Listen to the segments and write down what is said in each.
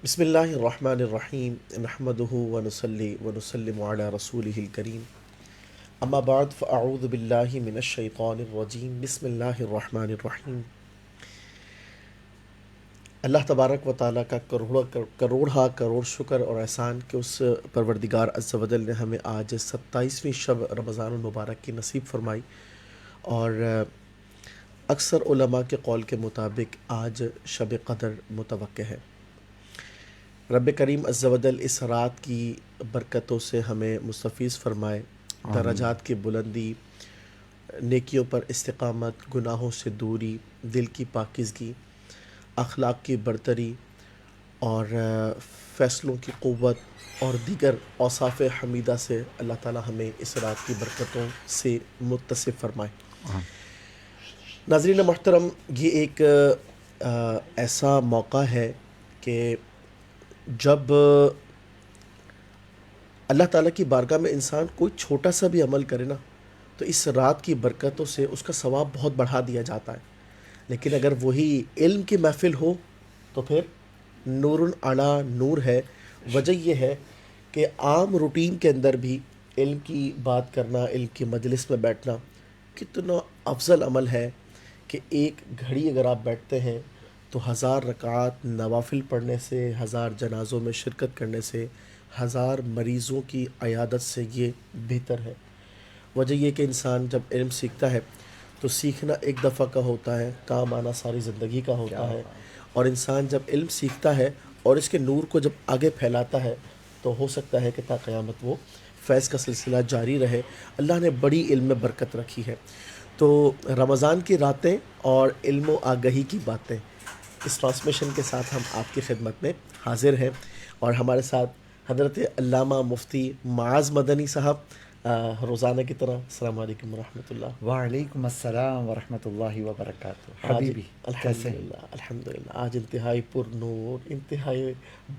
بسم اللہ الرحمن الرحیم نحمده ونصلی ونسلم علی رسولہ الکریم اما بعد فاعوذ باللہ من الشیطان الرجیم بسم اللہ الرحمن الرحیم۔ اللہ تبارک و تعالیٰ کا کروڑ شکر اور احسان کہ اس پروردگار عز و جل نے ہمیں آج 27ویں شب رمضان المبارک کی نصیب فرمائی، اور اکثر علماء کے قول کے مطابق آج شب قدر متوقع ہے۔ رب کریم عز و جل اس رات کی برکتوں سے ہمیں مستفیض فرمائے، درجات کی بلندی، نیکیوں پر استقامت، گناہوں سے دوری، دل کی پاکیزگی، اخلاق کی برتری اور فیصلوں کی قوت اور دیگر اوصاف حمیدہ سے اللہ تعالی ہمیں اس رات کی برکتوں سے متصف فرمائے۔ ناظرین محترم، یہ ایک ایسا موقع ہے کہ جب اللہ تعالیٰ کی بارگاہ میں انسان کوئی چھوٹا سا بھی عمل کرے نا تو اس رات کی برکتوں سے اس کا ثواب بہت بڑھا دیا جاتا ہے، لیکن اگر وہی علم کی محفل ہو تو پھر نور علی نور ہے۔ وجہ یہ ہے کہ عام روٹین کے اندر بھی علم کی بات کرنا، علم کی مجلس میں بیٹھنا کتنا افضل عمل ہے کہ ایک گھڑی اگر آپ بیٹھتے ہیں تو 1000 رکعات نوافل پڑھنے سے، 1000 جنازوں میں شرکت کرنے سے، 1000 مریضوں کی عیادت سے یہ بہتر ہے۔ وجہ یہ کہ انسان جب علم سیکھتا ہے تو سیکھنا ایک دفعہ کا ہوتا ہے، کام آنا ساری زندگی کا ہوتا ہے، اور انسان جب علم سیکھتا ہے اور اس کے نور کو جب آگے پھیلاتا ہے تو ہو سکتا ہے کہ تا قیامت وہ فیض کا سلسلہ جاری رہے۔ اللہ نے بڑی علم میں برکت رکھی ہے۔ تو رمضان کی راتیں اور علم و آگہی کی باتیں، اس ٹرانسمیشن کے ساتھ ہم آپ کی خدمت میں حاضر ہیں، اور ہمارے ساتھ حضرت علامہ مفتی معاذ مدنی صاحب روزانہ کی طرح۔ السلام علیکم ورحمۃ اللہ۔ وعلیکم السلام ورحمۃ اللہ وبرکاتہ۔ آج حبیبی کیسے ہیں؟ الحمدللہ آج انتہائی پر نور، انتہائی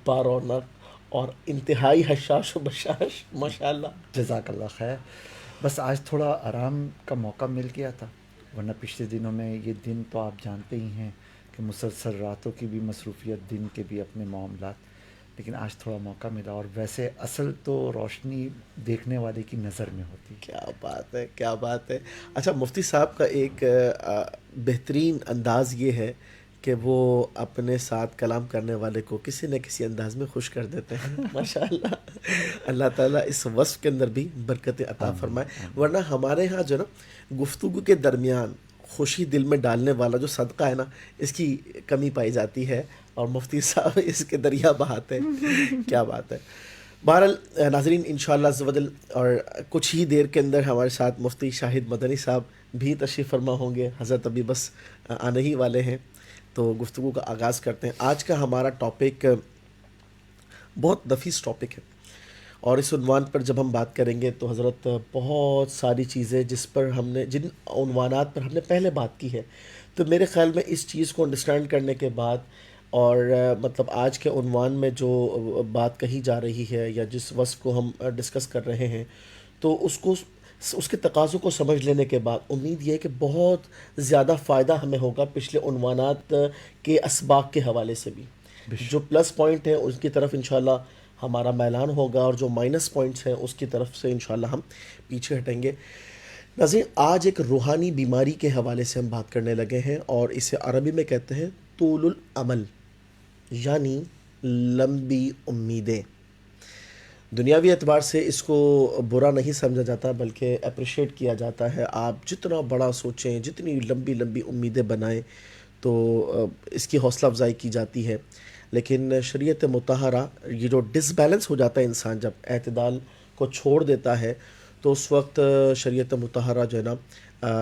بارونق اور انتہائی حشاش و بشاش، ماشاء اللہ۔ جزاک اللہ خیر۔ بس آج تھوڑا آرام کا موقع مل گیا تھا، ورنہ پچھلے دنوں میں یہ دن تو آپ جانتے ہی ہیں کہ مسلسل راتوں کی بھی مصروفیت، دن کے بھی اپنے معاملات، لیکن آج تھوڑا موقع ملا۔ اور ویسے اصل تو روشنی دیکھنے والے کی نظر میں ہوتی ہے۔ کیا بات ہے، کیا بات ہے۔ اچھا، مفتی صاحب کا ایک بہترین انداز یہ ہے کہ وہ اپنے ساتھ کلام کرنے والے کو کسی نہ کسی انداز میں خوش کر دیتے ہیں، ماشاء اللہ۔ اللہ تعالیٰ اس وصف کے اندر بھی برکت عطا فرمائے، ورنہ ہمارے ہاں جو نا گفتگو کے درمیان خوشی دل میں ڈالنے والا جو صدقہ ہے نا، اس کی کمی پائی جاتی ہے، اور مفتی صاحب اس کے دریا بہاتے ہیں۔ کیا بات ہے۔ بہرحال ناظرین، انشاءاللہ عز و جل اور کچھ ہی دیر کے اندر ہمارے ساتھ مفتی شاہد مدنی صاحب بھی تشریف فرما ہوں گے۔ حضرت ابھی بس آنے ہی والے ہیں، تو گفتگو کا آغاز کرتے ہیں۔ آج کا ہمارا ٹاپک بہت نفیس ٹاپک ہے، اور اس عنوان پر جب ہم بات کریں گے تو حضرت بہت ساری چیزیں جن عنوانات پر ہم نے پہلے بات کی ہے، تو میرے خیال میں اس چیز کو انڈرسٹینڈ کرنے کے بعد، اور مطلب آج کے عنوان میں جو بات کہی جا رہی ہے یا جس وصف کو ہم ڈسکس کر رہے ہیں، تو اس کے تقاضوں کو سمجھ لینے کے بعد امید یہ ہے کہ بہت زیادہ فائدہ ہمیں ہوگا پچھلے عنوانات کے اسباق کے حوالے سے بھی۔ جو پلس پوائنٹ ہیں اس کی طرف انشاءاللہ ہمارا میلان ہوگا، اور جو مائنس پوائنٹس ہیں اس کی طرف سے انشاءاللہ ہم پیچھے ہٹیں گے۔ ناظرین، آج ایک روحانی بیماری کے حوالے سے ہم بات کرنے لگے ہیں، اور اسے عربی میں کہتے ہیں طول العمل، یعنی لمبی امیدیں۔ دنیاوی اعتبار سے اس کو برا نہیں سمجھا جاتا، بلکہ اپریشیٹ کیا جاتا ہے۔ آپ جتنا بڑا سوچیں، جتنی لمبی لمبی امیدیں بنائیں تو اس کی حوصلہ افزائی کی جاتی ہے، لیکن شریعت مطہرہ، یہ جو ڈس بیلنس ہو جاتا ہے انسان جب اعتدال کو چھوڑ دیتا ہے، تو اس وقت شریعت مطہرہ جو ہے نا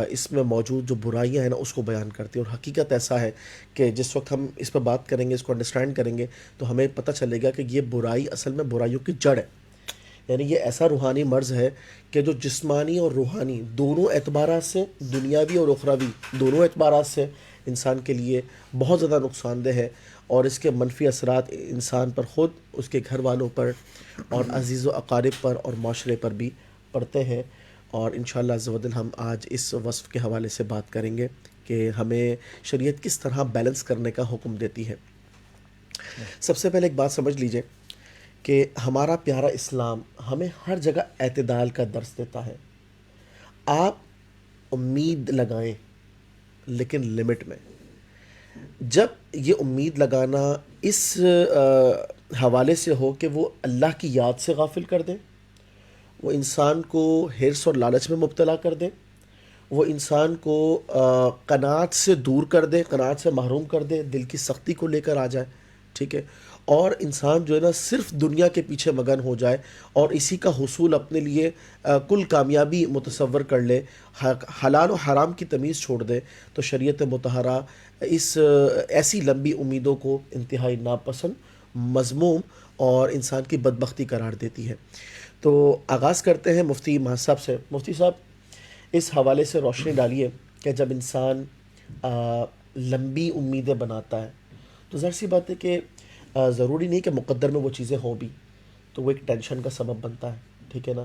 اس میں موجود جو برائیاں ہیں نا اس کو بیان کرتی ہے۔ اور حقیقت ایسا ہے کہ جس وقت ہم اس پہ بات کریں گے، اس کو انڈرسٹینڈ کریں گے، تو ہمیں پتہ چلے گا کہ یہ برائی اصل میں برائیوں کی جڑ ہے۔ یعنی یہ ایسا روحانی مرض ہے کہ جو جسمانی اور روحانی دونوں اعتبارات سے، دنیاوی اور اخروی دونوں اعتبارات سے انسان کے لیے بہت زیادہ نقصان دہ ہے، اور اس کے منفی اثرات انسان پر خود، اس کے گھر والوں پر، اور عزیز و اقارب پر اور معاشرے پر بھی پڑتے ہیں۔ اور انشاءاللہ عز و جل ہم آج اس وصف کے حوالے سے بات کریں گے کہ ہمیں شریعت کس طرح بیلنس کرنے کا حکم دیتی ہے۔ سب سے پہلے ایک بات سمجھ لیجئے کہ ہمارا پیارا اسلام ہمیں ہر جگہ اعتدال کا درس دیتا ہے. آپ امید لگائیں لیکن لمٹ میں. جب یہ امید لگانا اس حوالے سے ہو کہ وہ اللہ کی یاد سے غافل کر دے، وہ انسان کو حرص اور لالچ میں مبتلا کر دے، وہ انسان کو قناعت سے دور کر دے، قناعت سے محروم کر دے، دل کی سختی کو لے کر آ جائے، ٹھیک ہے، اور انسان جو ہے نا صرف دنیا کے پیچھے مگن ہو جائے اور اسی کا حصول اپنے لیے کل کامیابی متصور کر لے، حلال و حرام کی تمیز چھوڑ دے، تو شریعت مطہرہ اس ایسی لمبی امیدوں کو انتہائی ناپسند، مذموم اور انسان کی بدبختی قرار دیتی ہے. تو آغاز کرتے ہیں مفتی مہر صاحب سے. مفتی صاحب، اس حوالے سے روشنی ڈالیے کہ جب انسان لمبی امیدیں بناتا ہے تو ظاہر سی بات ہے کہ ضروری نہیں کہ مقدر میں وہ چیزیں ہوں بھی، تو وہ ایک ٹینشن کا سبب بنتا ہے، ٹھیک ہے نا.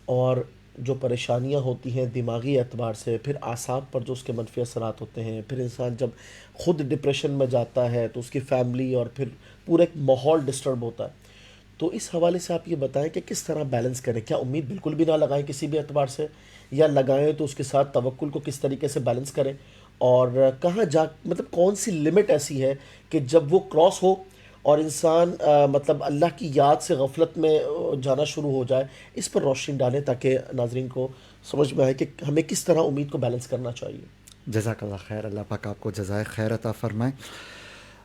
اور جو پریشانیاں ہوتی ہیں دماغی اعتبار سے، پھر اعصاب پر جو اس کے منفی اثرات ہوتے ہیں، پھر انسان جب خود ڈپریشن میں جاتا ہے تو اس کی فیملی اور پھر پورا ایک ماحول ڈسٹرب ہوتا ہے. تو اس حوالے سے آپ یہ بتائیں کہ کس طرح بیلنس کریں؟ کیا امید بالکل بھی نہ لگائیں کسی بھی اعتبار سے، یا لگائیں تو اس کے ساتھ توکل کو کس طریقے سے بیلنس کریں، اور کہاں جا مطلب کون سی لمٹ ایسی ہے کہ جب وہ کراس ہو اور انسان مطلب اللہ کی یاد سے غفلت میں جانا شروع ہو جائے؟ اس پر روشنی ڈالیں تاکہ ناظرین کو سمجھ میں آئے کہ ہمیں کس طرح امید کو بیلنس کرنا چاہیے. جزاک اللہ خیر، اللہ پاک آپ کو جزائے خیر عطا فرمائے.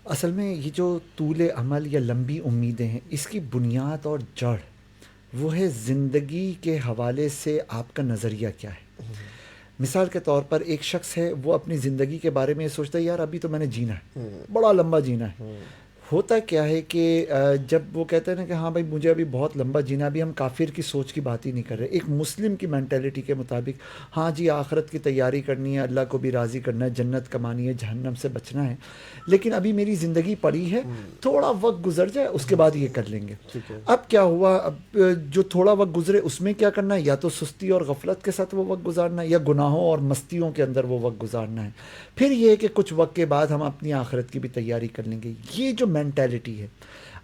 اصل میں یہ جو طول عمل یا لمبی امیدیں ہیں، اس کی بنیاد اور جڑ وہ ہے زندگی کے حوالے سے آپ کا نظریہ کیا ہے. مثال کے طور پر ایک شخص ہے، وہ اپنی زندگی کے بارے میں یہ سوچتا ہے یار ابھی تو میں نے جینا ہے، بڑا لمبا جینا ہے. ہوتا کیا ہے کہ جب وہ کہتے ہیں نا کہ ہاں بھائی مجھے ابھی بہت لمبا جینا، ابھی ہم کافر کی سوچ کی بات ہی نہیں کر رہے، ایک مسلم کی مینٹیلٹی کے مطابق ہاں جی آخرت کی تیاری کرنی ہے، اللہ کو بھی راضی کرنا ہے، جنت کمانی ہے، جہنم سے بچنا ہے، لیکن ابھی میری زندگی پڑی ہے، تھوڑا وقت گزر جائے اس کے بعد یہ کر لیں گے. اب کیا ہوا، اب جو تھوڑا وقت گزرے اس میں کیا کرنا ہے، یا تو سستی اور غفلت کے ساتھ وہ وقت گزارنا ہے، یا گناہوں اور مستیوں کے اندر وہ وقت گزارنا ہے. پھر یہ ہے کہ کچھ وقت کے بعد ہم اپنی آخرت کی بھی تیاری کر لیں گے. یہ جو مینٹیلٹی ہے،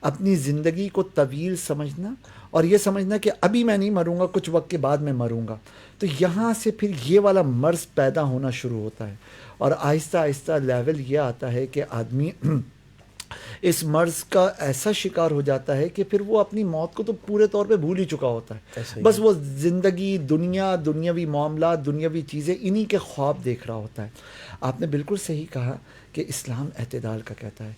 اپنی زندگی کو طویل سمجھنا اور یہ سمجھنا کہ ابھی میں نہیں مروں گا، کچھ وقت کے بعد میں مروں گا، تو یہاں سے پھر یہ والا مرض پیدا ہونا شروع ہوتا ہے. اور آہستہ آہستہ لیول یہ آتا ہے کہ آدمی اس مرض کا ایسا شکار ہو جاتا ہے کہ پھر وہ اپنی موت کو تو پورے طور پہ بھول ہی چکا ہوتا ہے. بس وہ زندگی، دنیا، دنیاوی معاملات، دنیاوی چیزیں، انہی کے خواب دیکھ رہا ہوتا ہے. آپ نے بالکل صحیح کہا کہ اسلام اعتدال کا کہتا ہے.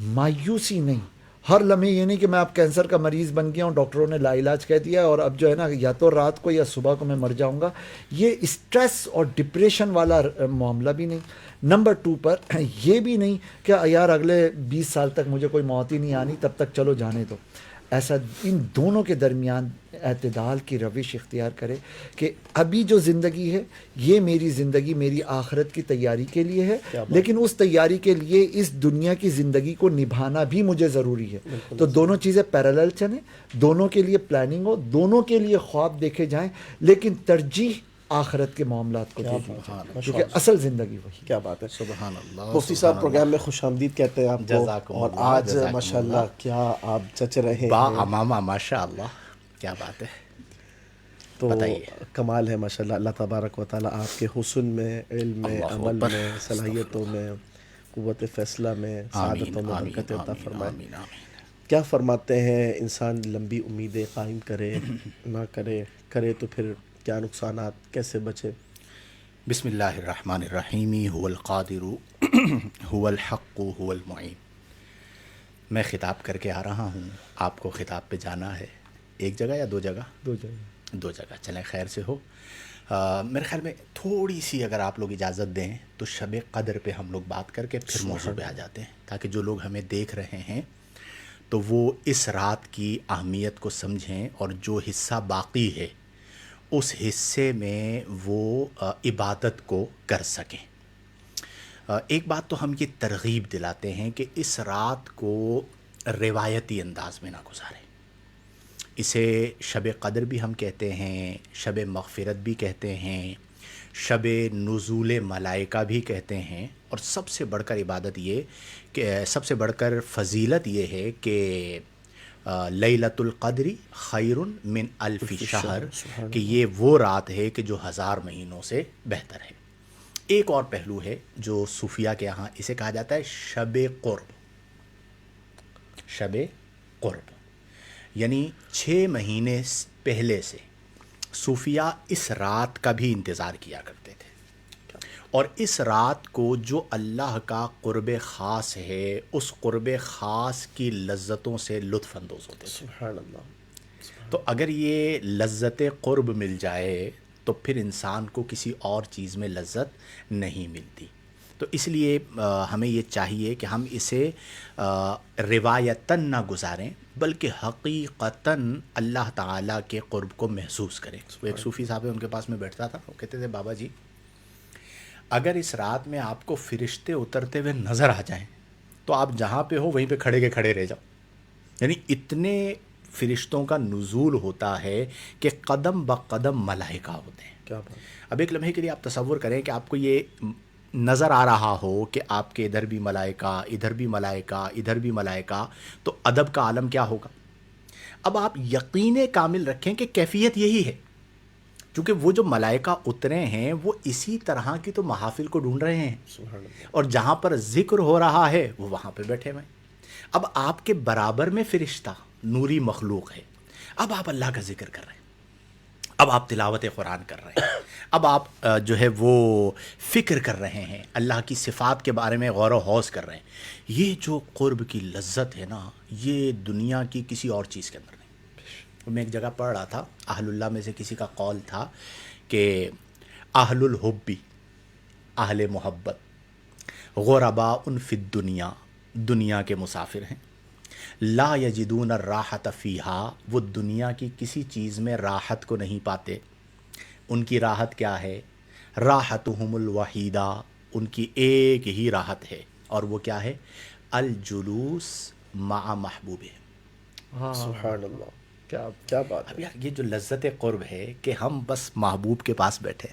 مایوسی نہیں، ہر لمحے یہ نہیں کہ میں اب کینسر کا مریض بن گیا ہوں، ڈاکٹروں نے لا علاج کہہ دیا اور اب جو ہے نا یا تو رات کو یا صبح کو میں مر جاؤں گا. یہ اسٹریس اور ڈپریشن والا معاملہ بھی نہیں. نمبر 2 پر یہ بھی نہیں کہ یار اگلے 20 سال تک مجھے کوئی موت ہی نہیں آنی، تب تک چلو جانے دو. ایسا ان دونوں کے درمیان اعتدال کی روش اختیار کرے کہ ابھی جو زندگی ہے یہ میری زندگی میری آخرت کی تیاری کے لیے ہے، لیکن اس تیاری کے لیے اس دنیا کی زندگی کو نبھانا بھی مجھے ضروری ہے. تو دونوں چیزیں پیرالل چلیں، دونوں کے لیے پلاننگ ہو، دونوں کے لیے خواب دیکھے جائیں، لیکن ترجیح آخرت کے معاملات کو دے دی جائے کیونکہ اصل زندگی وہی. کیا بات ہے. سبحان اللہ. مفتی صاحب پروگرام میں خوش آمدید کہتے ہیں آپ کو، اور آج ماشاءاللہ کیا آپ چچ رہے ہیں. با امامہ ماشاء اللہ، کیا بات ہے. تو کمال ہے ماشاءاللہ. اللہ تبارک و تعالیٰ آپ کے حسن میں، علم میں، عمل میں، صلاحیتوں میں، قوت فیصلہ میں، سعادتوں میں برکت عطا فرمائے. کیا فرماتے ہیں، انسان لمبی امیدیں قائم کرے نہ کرے، کرے تو پھر کیا نقصانات، کیسے بچے؟ بسم اللہ الرحمن الرحیم. هو القادر هو الحق هو المعین. میں خطاب کر کے آ رہا ہوں، آپ کو خطاب پہ جانا ہے. ایک جگہ یا 2 جگہ؟ 2 جگہ. چلیں خیر سے ہو. میرے خیال میں تھوڑی سی اگر آپ لوگ اجازت دیں تو شب قدر پہ ہم لوگ بات کر کے پھر موضوع پہ آ جاتے ہیں، تاکہ جو لوگ ہمیں دیکھ رہے ہیں تو وہ اس رات کی اہمیت کو سمجھیں، اور جو حصہ باقی ہے اس حصے میں وہ عبادت کو کر سکیں. ایک بات تو ہم یہ ترغیب دلاتے ہیں کہ اس رات کو روایتی انداز میں نہ گزاریں. اسے شب قدر بھی ہم کہتے ہیں، شب مغفرت بھی کہتے ہیں، شب نزول ملائکہ بھی کہتے ہیں، اور سب سے بڑھ کر عبادت یہ کہ سب سے بڑھ کر فضیلت یہ ہے کہ لیلۃ القدر خیر من الف شہر، کہ یہ وہ رات ہے کہ جو 1000 مہینوں سے بہتر ہے۔ ایک اور پہلو ہے جو صوفیہ کے یہاں اسے کہا جاتا ہے شب قرب، شب قرب، یعنی 6 مہینے پہلے سے صوفیہ اس رات کا بھی انتظار کیا کرتے تھے، اور اس رات کو جو اللہ کا قرب خاص ہے اس قرب خاص کی لذتوں سے لطف اندوز ہوتے تھے۔ سبحان اللہ۔ تو اگر یہ لذت قرب مل جائے تو پھر انسان کو کسی اور چیز میں لذت نہیں ملتی۔ تو اس لیے ہمیں یہ چاہیے کہ ہم اسے روایتاً نہ گزاریں بلکہ حقیقتاً اللہ تعالیٰ کے قرب کو محسوس کریں۔ وہ ایک صوفی صاحب ان کے پاس میں بیٹھتا تھا، وہ کہتے تھے بابا جی اگر اس رات میں آپ کو فرشتے اترتے ہوئے نظر آ جائیں تو آپ جہاں پہ ہو وہیں پہ کھڑے کے کھڑے رہ جاؤ، یعنی اتنے فرشتوں کا نزول ہوتا ہے کہ قدم بقدم ملائکہ ہوتے ہیں۔ کیا بات۔ اب ایک لمحے کے لیے آپ تصور کریں کہ آپ کو یہ نظر آ رہا ہو کہ آپ کے ادھر بھی ملائکہ، ادھر بھی ملائکہ، ادھر بھی ملائکہ، تو ادب کا عالم کیا ہوگا؟ اب آپ یقین کامل رکھیں کہ کیفیت یہی ہے، کیونکہ وہ جو ملائکہ اترے ہیں وہ اسی طرح کی تو محافل کو ڈھونڈ رہے ہیں، سبحان اللہ۔ اور جہاں پر ذکر ہو رہا ہے وہ وہاں پہ بیٹھے ہوئے ہیں۔ اب آپ کے برابر میں فرشتہ نوری مخلوق ہے، اب آپ اللہ کا ذکر کر رہے ہیں، اب آپ تلاوت قرآن کر رہے ہیں، اب آپ جو ہے وہ فکر کر رہے ہیں، اللہ کی صفات کے بارے میں غور و خوض کر رہے ہیں۔ یہ جو قرب کی لذت ہے نا، یہ دنیا کی کسی اور چیز کے اندر نہیں۔ میں ایک جگہ پڑھ رہا تھا، اہل اللہ میں سے کسی کا قول تھا کہ اہل الحبی، اہل محبت، غرباء فی الدنیا، دنیا کے مسافر ہیں، لا یجدون الراحت فیہا، وہ دنیا کی کسی چیز میں راحت کو نہیں پاتے۔ ان کی راحت کیا ہے؟ راحتہم الوحیدہ، ان کی ایک ہی راحت ہے، اور وہ کیا ہے؟ الجلوس مع محبوبہ۔ ہاں سبحان اللہ، کیا کیا بات اب ہے۔ یار یہ جو لذت قرب ہے کہ ہم بس محبوب کے پاس بیٹھے،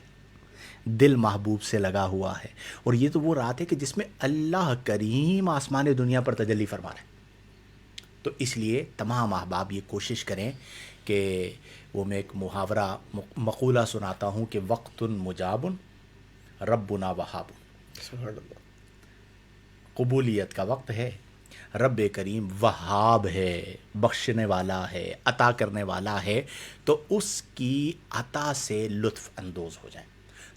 دل محبوب سے لگا ہوا ہے، اور یہ تو وہ رات ہے کہ جس میں اللہ کریم آسمان دنیا پر تجلی فرما رہے ہیں۔ تو اس لیے تمام احباب یہ کوشش کریں کہ وہ میں ایک محاورہ مقولہ سناتا ہوں کہ وقت مجاب ربنا وہاب، سبحان اللہ۔ قبولیت کا وقت ہے، رب کریم وہاب ہے، بخشنے والا ہے، عطا کرنے والا ہے، تو اس کی عطا سے لطف اندوز ہو جائیں۔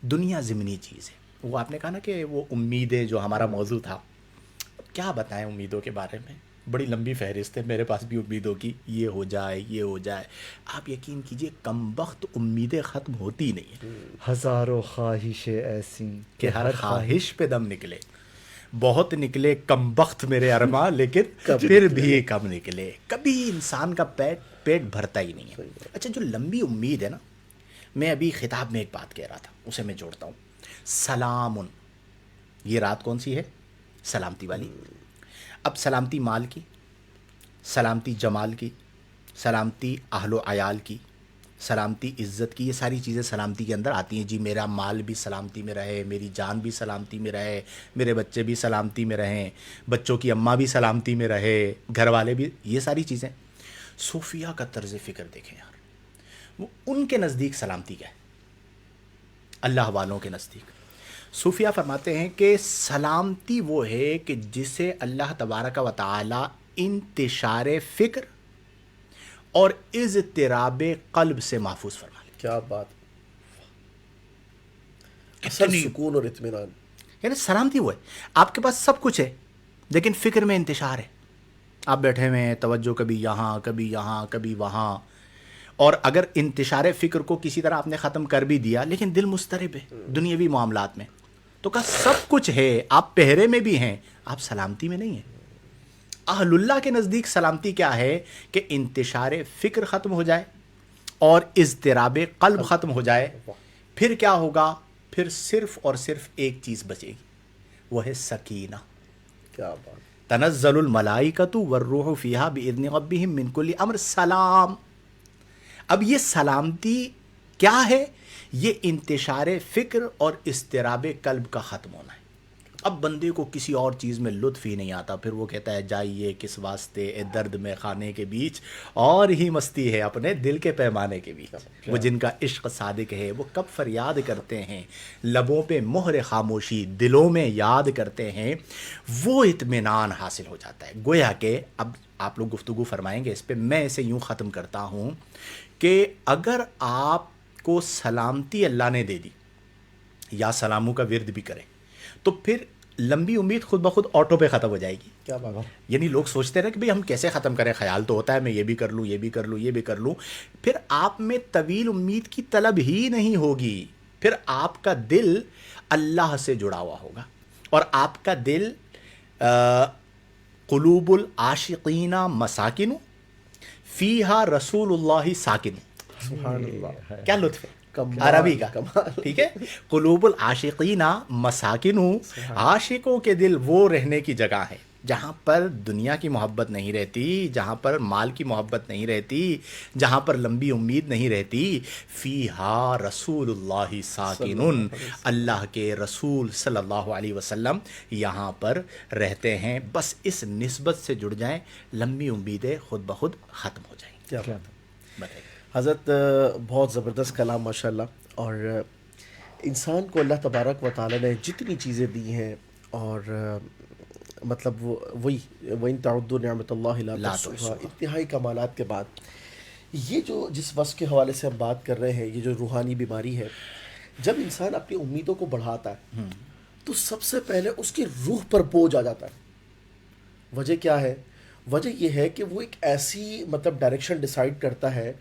دنیا ضمنی چیز ہے، وہ آپ نے کہا نا کہ وہ امیدیں جو ہمارا موضوع تھا، کیا بتائیں امیدوں کے بارے میں، بڑی لمبی فہرست ہے میرے پاس بھی امیدوں کی، یہ ہو جائے یہ ہو جائے۔ آپ یقین کیجئے کمبخت امیدیں ختم ہوتی نہیں ہیں ہزاروں خواہشیں ایسی کہ ہر خواہش پہ دم نکلے، بہت نکلے کم بخت میرے ارماں، لیکن پھر بھی کم نکلے، کبھی انسان کا پیٹ بھرتا ہی نہیں ہے۔ اچھا جو لمبی امید ہے نا، میں ابھی خطاب میں ایک بات کہہ رہا تھا، اسے میں جوڑتا ہوں، سلام، یہ رات کون سی ہے؟ سلامتی والی۔ اب سلامتی مال کی، سلامتی جمال کی، سلامتی اہل و عیال کی، سلامتی عزت کی، یہ ساری چیزیں سلامتی کے اندر آتی ہیں۔ جی میرا مال بھی سلامتی میں رہے، میری جان بھی سلامتی میں رہے، میرے بچے بھی سلامتی میں رہیں، بچوں کی اماں بھی سلامتی میں رہے، گھر والے بھی، یہ ساری چیزیں۔ صوفیہ کا طرز فکر دیکھیں یار، وہ ان کے نزدیک سلامتی کیا ہے؟ اللہ والوں کے نزدیک صوفیہ فرماتے ہیں کہ سلامتی وہ ہے کہ جسے اللہ تبارک و تعالی انتشار فکر اور اضطراب قلب سے محفوظ فرما لے۔ کیا بات، اصل سکون اور اطمینان۔ یعنی سلامتی وہ ہے، آپ کے پاس سب کچھ ہے لیکن فکر میں انتشار ہے، آپ بیٹھے ہوئے ہیں، توجہ کبھی یہاں کبھی یہاں کبھی وہاں، اور اگر انتشار فکر کو کسی طرح آپ نے ختم کر بھی دیا لیکن دل مضطرب ہے دنیاوی معاملات میں، تو کہا سب کچھ ہے، آپ پہرے میں بھی ہیں، آپ سلامتی میں نہیں ہیں۔ اہل اللہ کے نزدیک سلامتی کیا ہے کہ انتشار فکر ختم ہو جائے اور اضطراب قلب ختم ہو جائے، پھر کیا ہوگا؟ پھر صرف اور صرف ایک چیز بچے گی، وہ ہے سکینہ۔ کیا بات، تنزل الملائکۃ والروح فیہا باذن ربہم من کل امر، سلام۔ اب یہ سلامتی کیا ہے؟ یہ انتشار فکر اور اضطراب قلب کا ختم ہونا ہے. اب بندے کو کسی اور چیز میں لطف ہی نہیں آتا، پھر وہ کہتا ہے جائیے کس واسطے اے درد میں خانے کے بیچ، اور ہی مستی ہے اپنے دل کے پیمانے کے بیچ. وہ جن کا عشق صادق ہے وہ کب فریاد کرتے ہیں، لبوں پہ مہر خاموشی دلوں میں یاد کرتے ہیں، وہ اطمینان حاصل ہو جاتا ہے. گویا کہ اب آپ لوگ گفتگو فرمائیں گے اس پہ، میں اسے یوں ختم کرتا ہوں کہ اگر آپ کو سلامتی اللہ نے دے دی، یا سلاموں کا ورد بھی کریں، تو پھر لمبی امید خود بخود آٹو پہ ختم ہو جائے گی. کیا بات ہے. یعنی لوگ سوچتے رہے کہ بھئی ہم کیسے ختم کریں، خیال تو ہوتا ہے میں یہ بھی کر لوں، یہ بھی کر لوں، یہ بھی کر لوں، پھر آپ میں طویل امید کی طلب ہی نہیں ہوگی. پھر آپ کا دل اللہ سے جڑا ہوا ہوگا، اور آپ کا دل قلوب العاشقین مساکن فیہا رسول اللہ ساکن. سبحان اللہ. کیا لطف ہے کمال، عربی کا. کمال. ٹھیک ہے، قلوب العاشقین مساکن، عاشقوں کے دل وہ رہنے کی جگہ ہے جہاں پر دنیا کی محبت نہیں رہتی، جہاں پر مال کی محبت نہیں رہتی، جہاں پر لمبی امید نہیں رہتی. فیہا رسول اللہ ساکن، اللہ کے رسول صلی اللہ علیہ وسلم یہاں پر رہتے ہیں. بس اس نسبت سے جڑ جائیں، لمبی امیدیں خود بخود ختم ہو جائیں. کیا بات ہے. بتائیے. حضرت بہت زبردست کلام ماشاء اللہ. اور انسان کو اللہ تبارک و تعالی نے جتنی چیزیں دی ہیں، اور مطلب وہی وَإِن تَعُدُّوا نِعْمَةَ اللَّهِ لَا تُحْصُوهَا، انتہائی کمالات کے بعد یہ جو جس وصف کے حوالے سے ہم بات کر رہے ہیں، یہ جو روحانی بیماری ہے، جب انسان اپنی امیدوں کو بڑھاتا ہے تو سب سے پہلے اس کی روح پر بوجھ آ جاتا ہے. وجہ کیا ہے؟ وجہ یہ ہے کہ وہ ایک ایسی مطلب ڈائریکشن ڈیسائیڈ کرتا ہے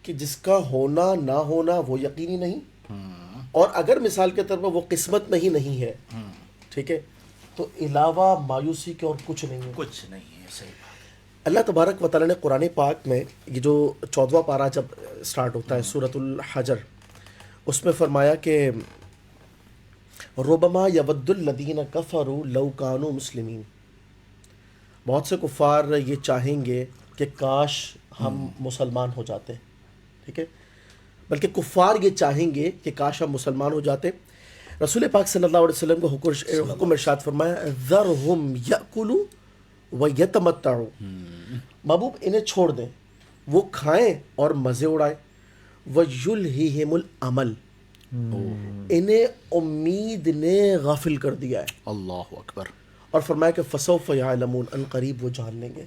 کہ جس کا ہونا نہ ہونا وہ یقینی نہیں، اور اگر مثال کے طور پر وہ قسمت میں ہی نہیں ہے، ٹھیک ہے، تو علاوہ مایوسی کے اور کچھ نہیں ہے. کچھ نہیں ہے. صحیح بات. اللہ تبارک و تعالیٰ نے قرآن پاک میں یہ جو 14واں پارہ جب سٹارٹ ہوتا ہے سورۃ الحجر، اس میں فرمایا کہ ربما یود الذین کفروا لو کانوا مسلمین. بہت سے کفار یہ چاہیں گے کہ کاش ہم مسلمان ہو جاتے، ٹھیک ہے، بلکہ کفار یہ چاہیں گے کہ کاش ہم مسلمان ہو جاتے. رسول پاک صلی اللہ علیہ وسلم کو حکم ارشاد فرمایا ذرہم یأکلوا ویتمتعوا، محبوب انہیں چھوڑ دیں، وہ کھائیں اور مزے اڑائیں. ویلہہم العمل، انہیں امید نے غافل کر دیا ہے. اللہ اکبر. اور فرمایا کہ فسوف یعلمون، ان قریب وہ جان لیں گے.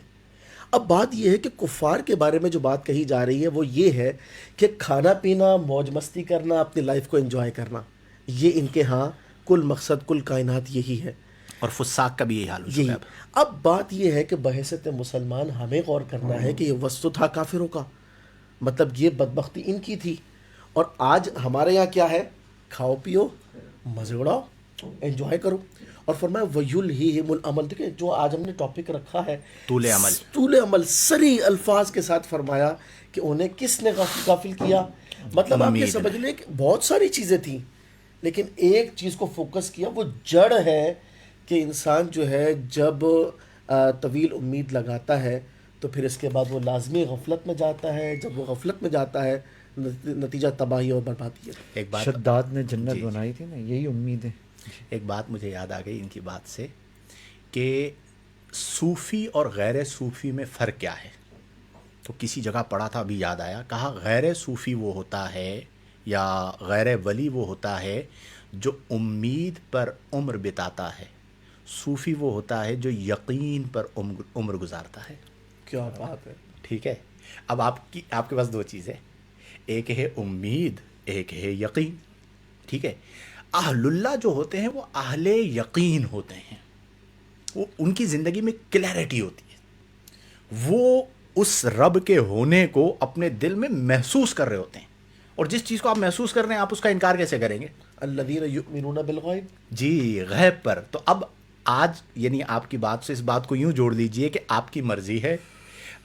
اب بات یہ ہے کہ کفار کے بارے میں جو بات کہی جا رہی ہے وہ یہ ہے کہ کھانا پینا، موج مستی کرنا، اپنی لائف کو انجوائے کرنا، یہ ان کے ہاں کل مقصد، کل کائنات یہی ہے. اور فساق کا بھی یہی حال ہو یہی. چکا ہے. اب بات یہ ہے کہ بحیثیت مسلمان ہمیں غور کرنا ہے کہ یہ وسط تھا کافروں کا، مطلب یہ بدبختی ان کی تھی، اور آج ہمارے یہاں کیا ہے؟ کھاؤ پیو، مزے اڑاؤ، انجوائے کرو. اور فرمایا وَيُلْهِهِمُ الْعَمَلِ، دیکھیں جو آج ہم نے ٹاپک رکھا ہے طول عمل، طول عمل، سری الفاظ کے ساتھ فرمایا کہ انہیں کس نے غافل کیا. مطلب آپ یہ سمجھ لیں کہ بہت ساری چیزیں تھیں، لیکن ایک چیز کو فوکس کیا. وہ جڑ ہے کہ انسان جو ہے جب طویل امید لگاتا ہے تو پھر اس کے بعد وہ لازمی غفلت میں جاتا ہے. جب وہ غفلت میں جاتا ہے نتیجہ تباہی اور بربادی ہے. ایک بات شداد نے جنت بنائی تھی نا، یہی امید ہے. ایک بات مجھے یاد آ گئی ان کی بات سے کہ صوفی اور غیر صوفی میں فرق کیا ہے. تو کسی جگہ پڑھا تھا، ابھی یاد آیا، کہا غیر صوفی وہ ہوتا ہے یا غیر ولی وہ ہوتا ہے جو امید پر عمر بتاتا ہے، صوفی وہ ہوتا ہے جو یقین پر عمر گزارتا ہے. کیا بات ہے. ٹھیک ہے. اب آپ کے پاس دو چیزیں، ایک ہے امید، ایک ہے یقین. ٹھیک ہے. اہل اللہ جو ہوتے ہیں وہ اہل یقین ہوتے ہیں، وہ ان کی زندگی میں کلیئرٹی ہوتی ہے، وہ اس رب کے ہونے کو اپنے دل میں محسوس کر رہے ہوتے ہیں. اور جس چیز کو آپ محسوس کر رہے ہیں آپ اس کا انکار کیسے کریں گے؟ الذین یؤمنون بالغیب، جی، غیب پر. تو اب آج یعنی آپ کی بات سے اس بات کو یوں جوڑ لیجئے کہ آپ کی مرضی ہے،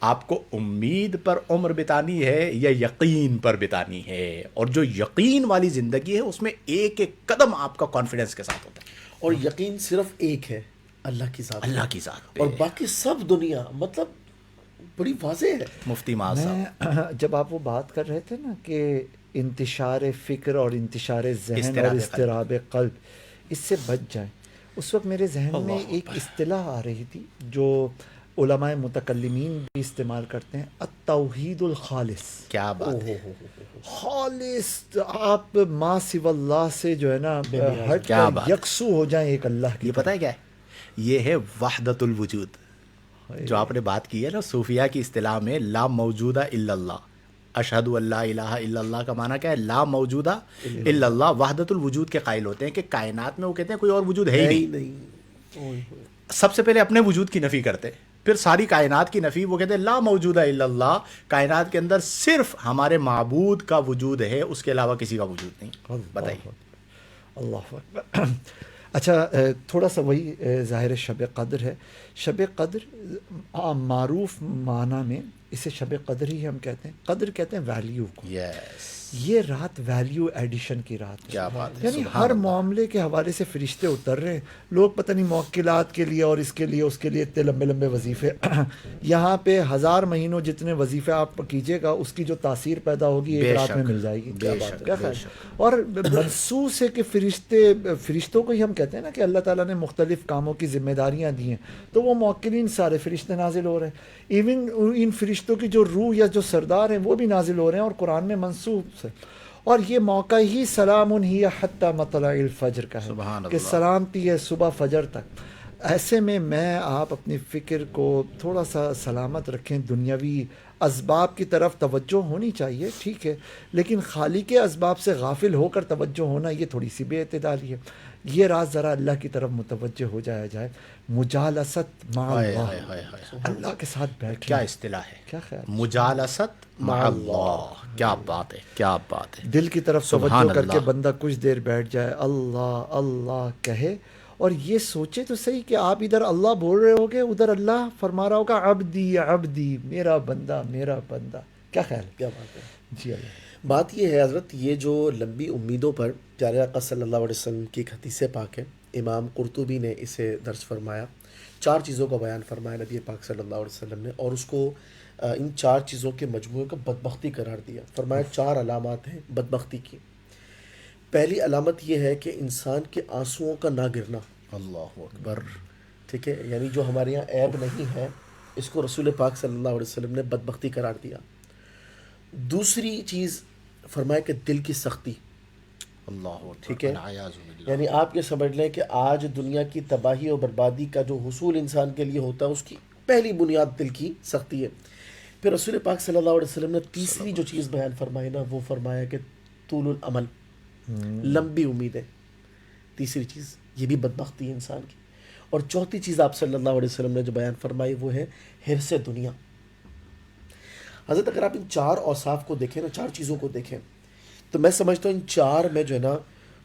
آپ کو امید پر عمر بتانی ہے یا یقین پر بتانی ہے. اور جو یقین والی زندگی ہے اس میں ایک ایک قدم آپ کا کانفیڈنس کے ساتھ ہوتا ہے. اور یقین صرف ایک ہے، اللہ کی ذات، اللہ کی ذات پہ. اور باقی سب دنیا مطلب بڑی واضح ہے. مفتی معاذ صاحب میں جب آپ وہ بات کر رہے تھے نا کہ انتشار فکر اور انتشار ذہن اور اضطراب قلب، اس سے بچ جائیں. اس وقت میرے ذہن میں ایک اصطلاح آ رہی تھی جو علماء متکلمین بھی استعمال کرتے ہیں، التوحید الخالص. کیا بات ہے، خالص، آپ ما سوى اللہ سے جو ہے نا ہٹ کیا کر بات. یکسو ہو جائیں ایک اللہ کی یہ پتہ ہے کیا ہے؟ یہ ہے وحدت الوجود جو آپ نے بات کی ہے نا. صوفیہ کی اصطلاح میں لا موجودہ الا اللہ. اشہد ان لا الہ الا اللہ کا معنی کیا ہے؟ لا موجودہ الا اللہ. وحدت الوجود کے قائل ہوتے ہیں کہ کائنات میں وہ کہتے ہیں کوئی اور وجود ہے ہی نہیں. سب سے پہلے اپنے وجود کی نفی کرتے، پھر ساری کائنات کی نفی. وہ کہتے ہیں لا موجودہ الا اللہ، کائنات کے اندر صرف ہمارے معبود کا وجود ہے، اس کے علاوہ کسی کا وجود نہیں. بتائیے. اللہ اکبر. اچھا، تھوڑا سا وہی ظاہر شب قدر ہے. شب قدر معروف معنی میں اسے شب قدر ہی ہم کہتے ہیں. قدر کہتے ہیں ویلیو کو. یس، یہ رات ویلیو ایڈیشن کی رات ہے. کیا بات ہے. یعنی سبحان ہر اللہ. معاملے کے حوالے سے فرشتے اتر رہے ہیں. لوگ پتہ نہیں موکلات کے لیے اور اس کے لیے اس کے لیے اتنے لمبے لمبے وظیفے. یہاں پہ 1000 مہینوں جتنے وظیفے آپ کیجیے گا اس کی جو تاثیر پیدا ہوگی ایک رات میں مل جائے گی. بے شک، کیا خیال؟ اور محسوس ہے کہ فرشتوں کو ہی ہم کہتے ہیں نا کہ اللہ تعالیٰ نے مختلف کاموں کی ذمہ داریاں دی ہیں، تو وہ موکلین سارے فرشتے نازل ہو رہے ہیں. ایون ان فرشتوں کی جو روح یا جو سردار ہیں وہ بھی نازل ہو رہے ہیں اور قرآن میں منصوب ہے. اور یہ موقع ہی سلام ہی حتی مطلع الفجر کا ہے کہ سلامتی ہے صبح فجر تک. ایسے میں آپ اپنی فکر کو تھوڑا سا سلامت رکھیں. دنیاوی اسباب کی طرف توجہ ہونی چاہیے، ٹھیک ہے، لیکن خالق اسباب سے غافل ہو کر توجہ ہونا یہ تھوڑی سی بے اعتدالی ہے. یہ راز ذرا اللہ کی طرف متوجہ ہو جایا جائے. مجالست مع اللہ، اللہ کے ساتھ بیٹھیں. کیا اصطلاح ہے، کیا خیال؟ مجالست مع اللہ. کیا بات ہے، کیا بات ہے. دل کی طرف سبحان توجہ کر کے اللہ. بندہ کچھ دیر بیٹھ جائے، اللہ اللہ کہے، اور یہ سوچے تو صحیح کہ آپ ادھر اللہ بول رہے ہوگے، ادھر اللہ فرما رہا ہوگا عبدی عبدی، میرا بندہ میرا بندہ. کیا خیال؟ کیا بات ہے. جی اللہ. بات یہ ہے حضرت، یہ جو لمبی امیدوں پر پیارے آقا صلی اللہ علیہ وسلم کی ایک حدیث پاک ہے، امام قرطبی نے اسے درج فرمایا. 4 چیزوں کا بیان فرمایا نبی پاک صلی اللہ علیہ وسلم نے، اور اس کو ان 4 چیزوں کے مجموعے کو بدبختی قرار دیا. فرمایا 4 علامات ہیں بدبختی کی. پہلی علامت یہ ہے کہ انسان کے آنسوؤں کا نہ گرنا. اللہ اکبر. ٹھیک ہے، یعنی جو ہمارے یہاں عیب نہیں ہے اس کو رسول پاک صلی اللہ علیہ وسلم نے بدبختی قرار دیا. دوسری چیز فرمایا کہ دل کی سختی. اللہ اکبر. ٹھیک ہے، والعیاذ باللہ. یعنی آپ یہ سمجھ لیں کہ آج دنیا کی تباہی اور بربادی کا جو حصول انسان کے لیے ہوتا ہے اس کی پہلی بنیاد دل کی سختی ہے. پھر رسول پاک صلی اللہ علیہ وسلم نے تیسری جو چیز بیان فرمائی نا، وہ فرمایا کہ طول العمل، لمبی امیدیں. تیسری چیز یہ بھی بدبختی ہے انسان کی. اور چوتھی چیز آپ صلی اللہ علیہ وسلم نے جو بیان فرمائی وہ ہے حرص دنیا. حضرت اگر آپ ان 4 اوصاف کو دیکھیں نا، 4 چیزوں کو دیکھیں، تو میں سمجھتا ہوں ان 4 میں جو ہے نا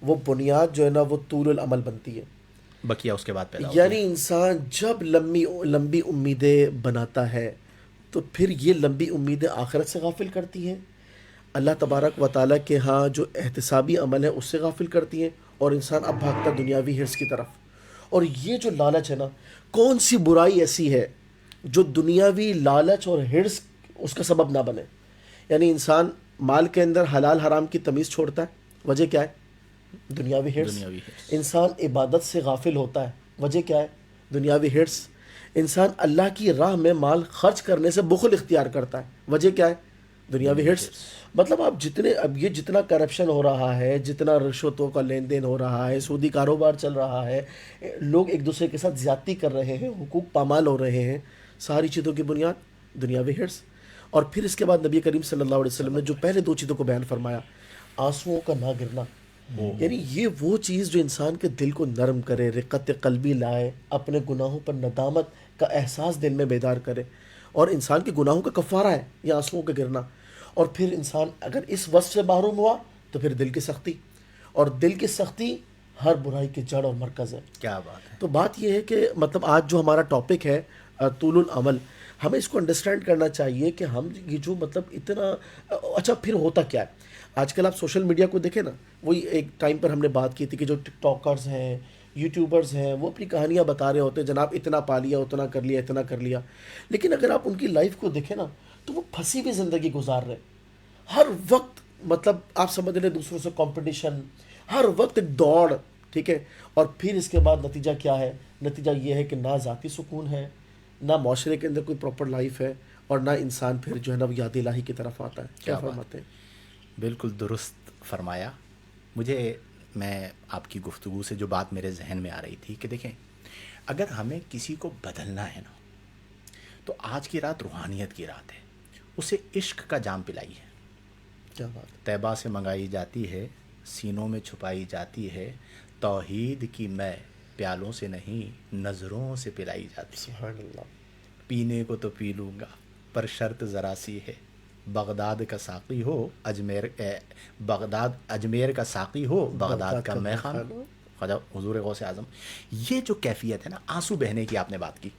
وہ بنیاد جو ہے نا وہ طول العمل بنتی ہے. بقیہ اس کے بعد پیدا ہوتا ہے. یعنی انسان جب لمبی امیدیں بناتا ہے تو پھر یہ لمبی امیدیں آخرت سے غافل کرتی ہیں، اللہ تبارک و تعالیٰ کے ہاں جو احتسابی عمل ہے اس سے غافل کرتی ہیں، اور انسان اب بھاگتا دنیاوی حرص کی طرف. اور یہ جو لالچ ہے نا، کون سی برائی ایسی ہے جو دنیاوی لالچ اور حرص اس کا سبب نہ بنے. یعنی انسان مال کے اندر حلال حرام کی تمیز چھوڑتا ہے، وجہ کیا ہے؟ دنیاوی حرص. انسان عبادت سے غافل ہوتا ہے، وجہ کیا ہے؟ دنیاوی حرص. انسان اللہ کی راہ میں مال خرچ کرنے سے بخل اختیار کرتا ہے، وجہ کیا ہے؟ دنیاوی حرص. مطلب آپ اب یہ جتنا کرپشن ہو رہا ہے، جتنا رشوتوں کا لین دین ہو رہا ہے، سودی کاروبار چل رہا ہے، لوگ ایک دوسرے کے ساتھ زیادتی کر رہے ہیں، حقوق پامال ہو رہے ہیں، ساری چیزوں کی بنیاد دنیاوی حرص. اور پھر اس کے بعد نبی کریم صلی اللہ علیہ وسلم نے جو پہلے 2 چیزوں کو بیان فرمایا، آنسوؤں کا نہ گرنا. یعنی یہ وہ چیز جو انسان کے دل کو نرم کرے، رقت قلبی لائے، اپنے گناہوں پر ندامت کا احساس دل میں بیدار کرے. اور انسان کے گناہوں کا کفارہ ہے یہ آنسوؤں کا گرنا. اور پھر انسان اگر اس وصف سے محروم ہوا تو پھر دل کی سختی، اور دل کی سختی ہر برائی کی جڑ اور مرکز ہے. کیا بات ہے. تو بات یہ ہے کہ مطلب آج جو ہمارا ٹاپک ہے طول العمل، ہمیں اس کو انڈرسٹینڈ کرنا چاہیے کہ ہم یہ جو مطلب اتنا اچھا پھر ہوتا کیا ہے. آج کل آپ سوشل میڈیا کو دیکھیں نا، وہی ایک ٹائم پر ہم نے بات کی تھی کہ جو ٹک ٹاکرز ہیں، یوٹیوبرز ہیں، وہ اپنی کہانیاں بتا رہے ہوتے ہیں، جناب اتنا پا لیا، اتنا کر لیا، اتنا کر لیا. لیکن اگر آپ ان کی لائف کو دیکھیں نا تو وہ پھنسی ہوئی زندگی گزار رہے ہیں. ہر وقت مطلب آپ سمجھ لیں دوسروں سے کمپٹیشن، ہر وقت ایک دوڑ، ٹھیک ہے. اور پھر اس کے بعد نتیجہ کیا ہے؟ نتیجہ یہ ہے کہ نہ ذاتی سکون ہے، نہ معاشرے کے اندر کوئی پراپر لائف ہے، اور نہ انسان پھر جو ہے نا وہ یاد الہی کی طرف آتا ہے. کیا فرماتے ہیں؟ بالکل درست فرمایا. میں آپ کی گفتگو سے جو بات میرے ذہن میں آ رہی تھی کہ دیکھیں، اگر ہمیں کسی کو بدلنا ہے نا تو آج کی رات روحانیت کی رات ہے. اسے عشق کا جام پلائیے. کیا بات ہے. طیبہ سے منگائی جاتی ہے، سینوں میں چھپائی جاتی ہے، توحید کی میں پیالوں سے نہیں نظروں سے پلائی جاتی ہے. سبحان اللہ. پینے کو تو پی لوں گا پر شرط ذرا سی ہے، بغداد کا ساقی ہو اجمیر کا ساقی ہو بغداد کا میں خان. خواجہ حضور غوث اعظم. یہ جو کیفیت ہے نا آنسو بہنے کی، آپ نے بات کی.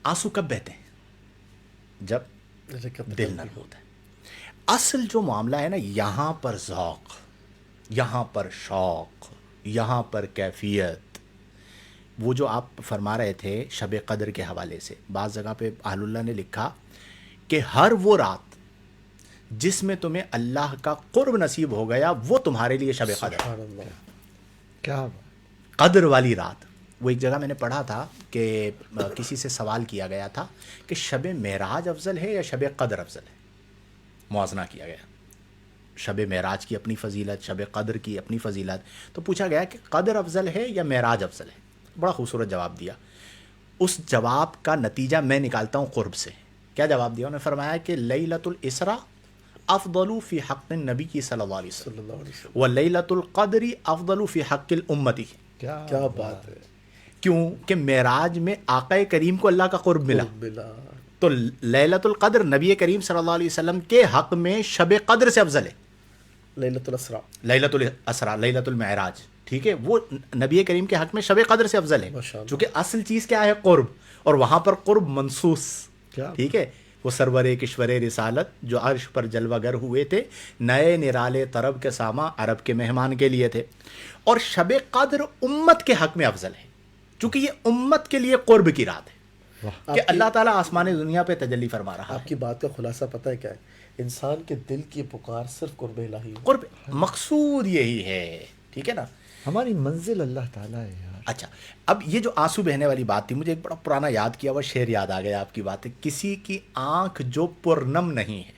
آنسو کب بہتے ہیں؟ جب دل نرم ہوتا ہے. اصل جو معاملہ ہے نا، یہاں پر ذوق، یہاں پر شوق، یہاں پر کیفیت. وہ جو آپ فرما رہے تھے شب قدر کے حوالے سے، بعض جگہ پہ اہل اللہ نے لکھا کہ ہر وہ رات جس میں تمہیں اللہ کا قرب نصیب ہو گیا وہ تمہارے لیے شب قدر. سبحان اللہ. کیا قدر والی رات. وہ ایک جگہ میں نے پڑھا تھا کہ کسی سے سوال کیا گیا تھا کہ شب معراج افضل ہے یا شب قدر افضل ہے. موازنہ کیا گیا، شب معراج کی اپنی فضیلت، شب قدر کی اپنی فضیلت. تو پوچھا گیا کہ قدر افضل ہے یا معراج افضل ہے. بڑا خوبصورت جواب دیا. اس جواب کا نتیجہ میں نکالتا ہوں قرب سے. کیا جواب دیا؟ انہوں نے فرمایا کہ لیلۃ الاسراء افضل فی حق النبی صلی اللہ علیہ وسلم و لیلۃ القدر افضل فی حق الامتی. کیا بات ہے. کیوں کہ معراج میں آقا کریم کو اللہ کا قرب ملا، تو لیلۃ القدر نبی کریم صلی اللہ علیہ وسلم کے حق میں شب قدر سے افضل ہے. لیلۃ الاسراء، لیلۃ الاسراء، لیلۃ المعراج، ٹھیک ہے، وہ نبی کریم کے حق میں شب قدر سے افضل ہے. چونکہ اصل چیز کیا ہے؟ قرب. اور وہاں پر قرب منصوص، ٹھیک ہے. وہ سرور کشور رسالت جو عرش پر جلوہ گر ہوئے تھے، نئے نرالے طرب کے ساما عرب کے مہمان کے لیے تھے. اور شب قدر امت کے حق میں افضل ہے چونکہ یہ امت کے لیے قرب کی رات ہے کہ اللہ تعالیٰ آسمان دنیا پہ تجلی فرما رہا ہے. آپ کی بات کا خلاصہ پتہ ہے کیا ہے؟ انسان کے دل کی پکار صرف قرب الہی ہے. قرب مقصود یہی ہے، ٹھیک ہے نا. ہماری منزل اللہ تعالیٰ ہے یار. اچھا، اب یہ جو آنسو بہنے والی بات تھی، مجھے ایک بڑا پرانا یاد کیا ہوا شعر یاد آ گیا آپ کی بات ہے. کسی کی آنکھ جو پرنم نہیں ہے،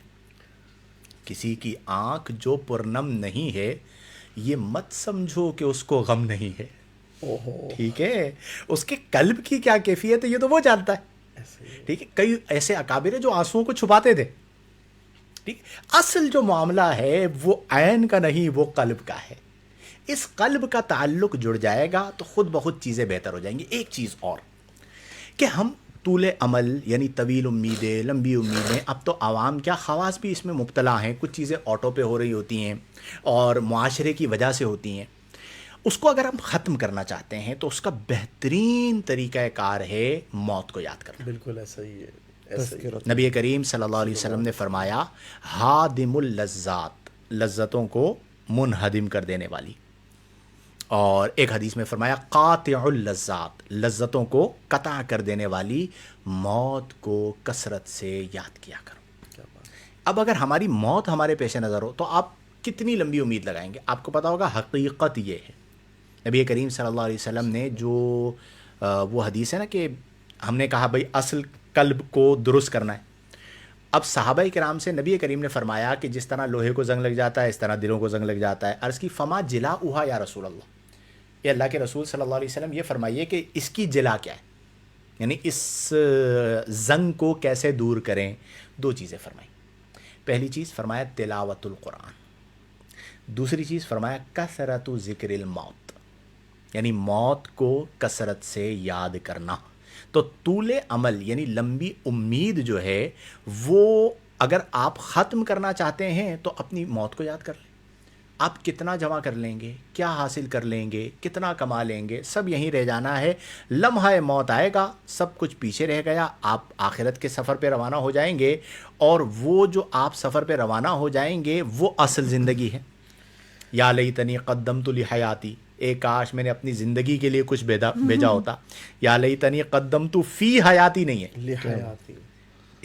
کسی کی آنکھ جو پرنم نہیں ہے، یہ مت سمجھو کہ اس کو غم نہیں ہے. ٹھیک ہے، اس کے قلب کی کیا کیفیت ہے یہ تو وہ جانتا ہے. ٹھیک ہے، کئی ایسے اکابر ہیں جو آنسوؤں کو چھپاتے تھے. ٹھیک، اصل جو معاملہ ہے وہ عین کا نہیں، وہ قلب کا ہے. اس قلب کا تعلق جڑ جائے گا تو خود بخود چیزیں بہتر ہو جائیں گی. ایک چیز اور کہ ہم طول عمل یعنی طویل امیدیں، لمبی امیدیں، اب تو عوام کیا خواص بھی اس میں مبتلا ہیں. کچھ چیزیں آٹو پہ ہو رہی ہوتی ہیں اور معاشرے کی وجہ سے ہوتی ہیں. اس کو اگر ہم ختم کرنا چاہتے ہیں تو اس کا بہترین طریقہ کار ہے موت کو یاد کرنا. بالکل ایسا ہی ہے. نبی کریم صلی اللہ علیہ وسلم نے فرمایا ہادم اللذات، لذتوں کو منہدم کر دینے والی. اور ایک حدیث میں فرمایا قاطع اللذات، لذتوں کو قطع کر دینے والی موت کو کثرت سے یاد کیا کرو. اب اگر ہماری موت ہمارے پیش نظر ہو تو آپ کتنی لمبی امید لگائیں گے؟ آپ کو پتا ہوگا حقیقت یہ ہے. نبی کریم صلی اللہ علیہ وسلم نے جو وہ حدیث ہے نا کہ ہم نے کہا بھائی اصل قلب کو درست کرنا ہے. اب صحابہ کرام سے نبی کریم نے فرمایا کہ جس طرح لوہے کو زنگ لگ جاتا ہے اس طرح دلوں کو زنگ لگ جاتا ہے. عرض کی فما جلا اوہا یا رسول اللہ، یہ اللہ کے رسول صلی اللہ علیہ وسلم یہ فرمائیے کہ اس کی جلا کیا ہے، یعنی اس زنگ کو کیسے دور کریں. دو چیزیں فرمائی. پہلی چیز فرمایا تلاوت القرآن، دوسری چیز فرمایا کثرت ذکر الموت، یعنی موت کو کثرت سے یاد کرنا. تو طول عمل یعنی لمبی امید جو ہے وہ اگر آپ ختم کرنا چاہتے ہیں تو اپنی موت کو یاد کر لیں. آپ کتنا جمع کر لیں گے، کیا حاصل کر لیں گے، کتنا کما لیں گے، سب یہیں رہ جانا ہے. لمحہ موت آئے گا، سب کچھ پیچھے رہ گیا. آپ آخرت کے سفر پہ روانہ ہو جائیں گے اور وہ جو آپ سفر پہ روانہ ہو جائیں گے وہ اصل زندگی ہے. یا لیتنی قدمت لحیاتی، اے کاش میں نے اپنی زندگی کے لیے کچھ بھیجا ہوتا. یا لیتنی قدمت فی حیاتی نہیں ہے، لحیاتی،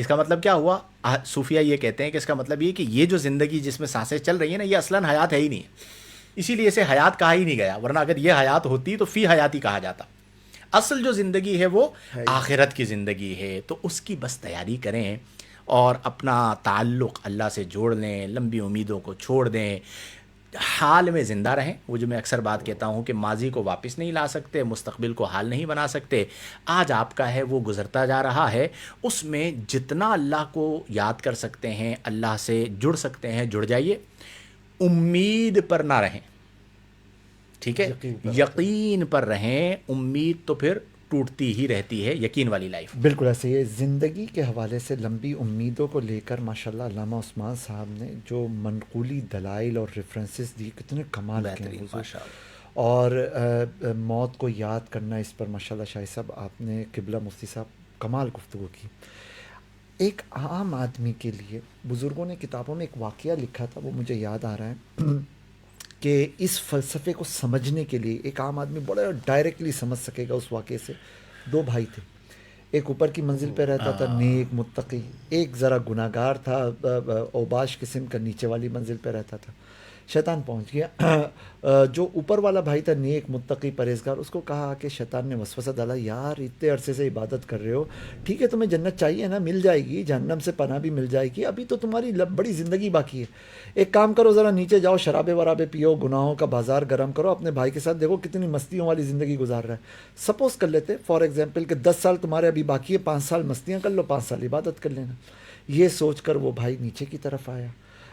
اس کا مطلب کیا ہوا؟ صوفیہ یہ کہتے ہیں کہ اس کا مطلب یہ کہ یہ جو زندگی جس میں سانسیں چل رہی ہیں نا، یہ اصلاً حیات ہے ہی نہیں ہے، اسی لیے اسے حیات کہا ہی نہیں گیا، ورنہ اگر یہ حیات ہوتی تو فی حیاتی کہا جاتا۔ اصل جو زندگی ہے وہ آخرت کی زندگی ہے، تو اس کی بس تیاری کریں اور اپنا تعلق اللہ سے جوڑ لیں، لمبی امیدوں کو چھوڑ دیں، حال میں زندہ رہیں۔ وہ جو میں اکثر بات کہتا ہوں کہ ماضی کو واپس نہیں لا سکتے، مستقبل کو حال نہیں بنا سکتے، آج آپ کا ہے وہ گزرتا جا رہا ہے، اس میں جتنا اللہ کو یاد کر سکتے ہیں، اللہ سے جڑ سکتے ہیں جڑ جائیے، امید پر نہ رہیں، ٹھیک ہے، یقین پر رہیں، امید تو پھر ٹوٹتی ہی رہتی ہے، یقین والی لائف۔ بالکل ایسے ہی زندگی کے حوالے سے لمبی امیدوں کو لے کر ماشاءاللہ علامہ عثمان صاحب نے جو منقولی دلائل اور ریفرنسز دی، کتنے کمال کے ہیں حضور۔ اور موت کو یاد کرنا، اس پر ماشاءاللہ شاہد صاحب آپ نے، قبلہ مفتی صاحب، کمال گفتگو کی۔ ایک عام آدمی کے لیے بزرگوں نے کتابوں میں ایک واقعہ لکھا تھا، وہ مجھے یاد آ رہا ہے کہ اس فلسفے کو سمجھنے کے لیے ایک عام آدمی بڑا ڈائریکٹلی سمجھ سکے گا اس واقعے سے۔ دو بھائی تھے، ایک اوپر کی منزل پہ رہتا تھا، نیک متقی، ایک ذرا گناہ گار تھا، اوباش قسم کا، نیچے والی منزل پہ رہتا تھا۔ شیطان پہنچ گیا، جو اوپر والا بھائی تھا، نیک متقی پرہیزگار، اس کو کہا کہ شیطان نے وسوسہ ڈالا، یار اتنے عرصے سے عبادت کر رہے ہو، ٹھیک ہے تمہیں جنت چاہیے نا، مل جائے گی، جہنم سے پناہ بھی مل جائے گی، ابھی تو تمہاری بڑی زندگی باقی ہے، ایک کام کرو، ذرا نیچے جاؤ، شرابے ورابے پیو، گناہوں کا بازار گرم کرو، اپنے بھائی کے ساتھ دیکھو کتنی مستیوں والی زندگی گزار رہا ہے۔ سپوز کر لیتے فار ایگزامپل کہ 10 سال تمہارے ابھی باقی ہے، 5 سال مستیاں کر لو، 5 سال عبادت کر لینا۔ یہ سوچ کر وہ بھائی نیچے کی طرف آیا۔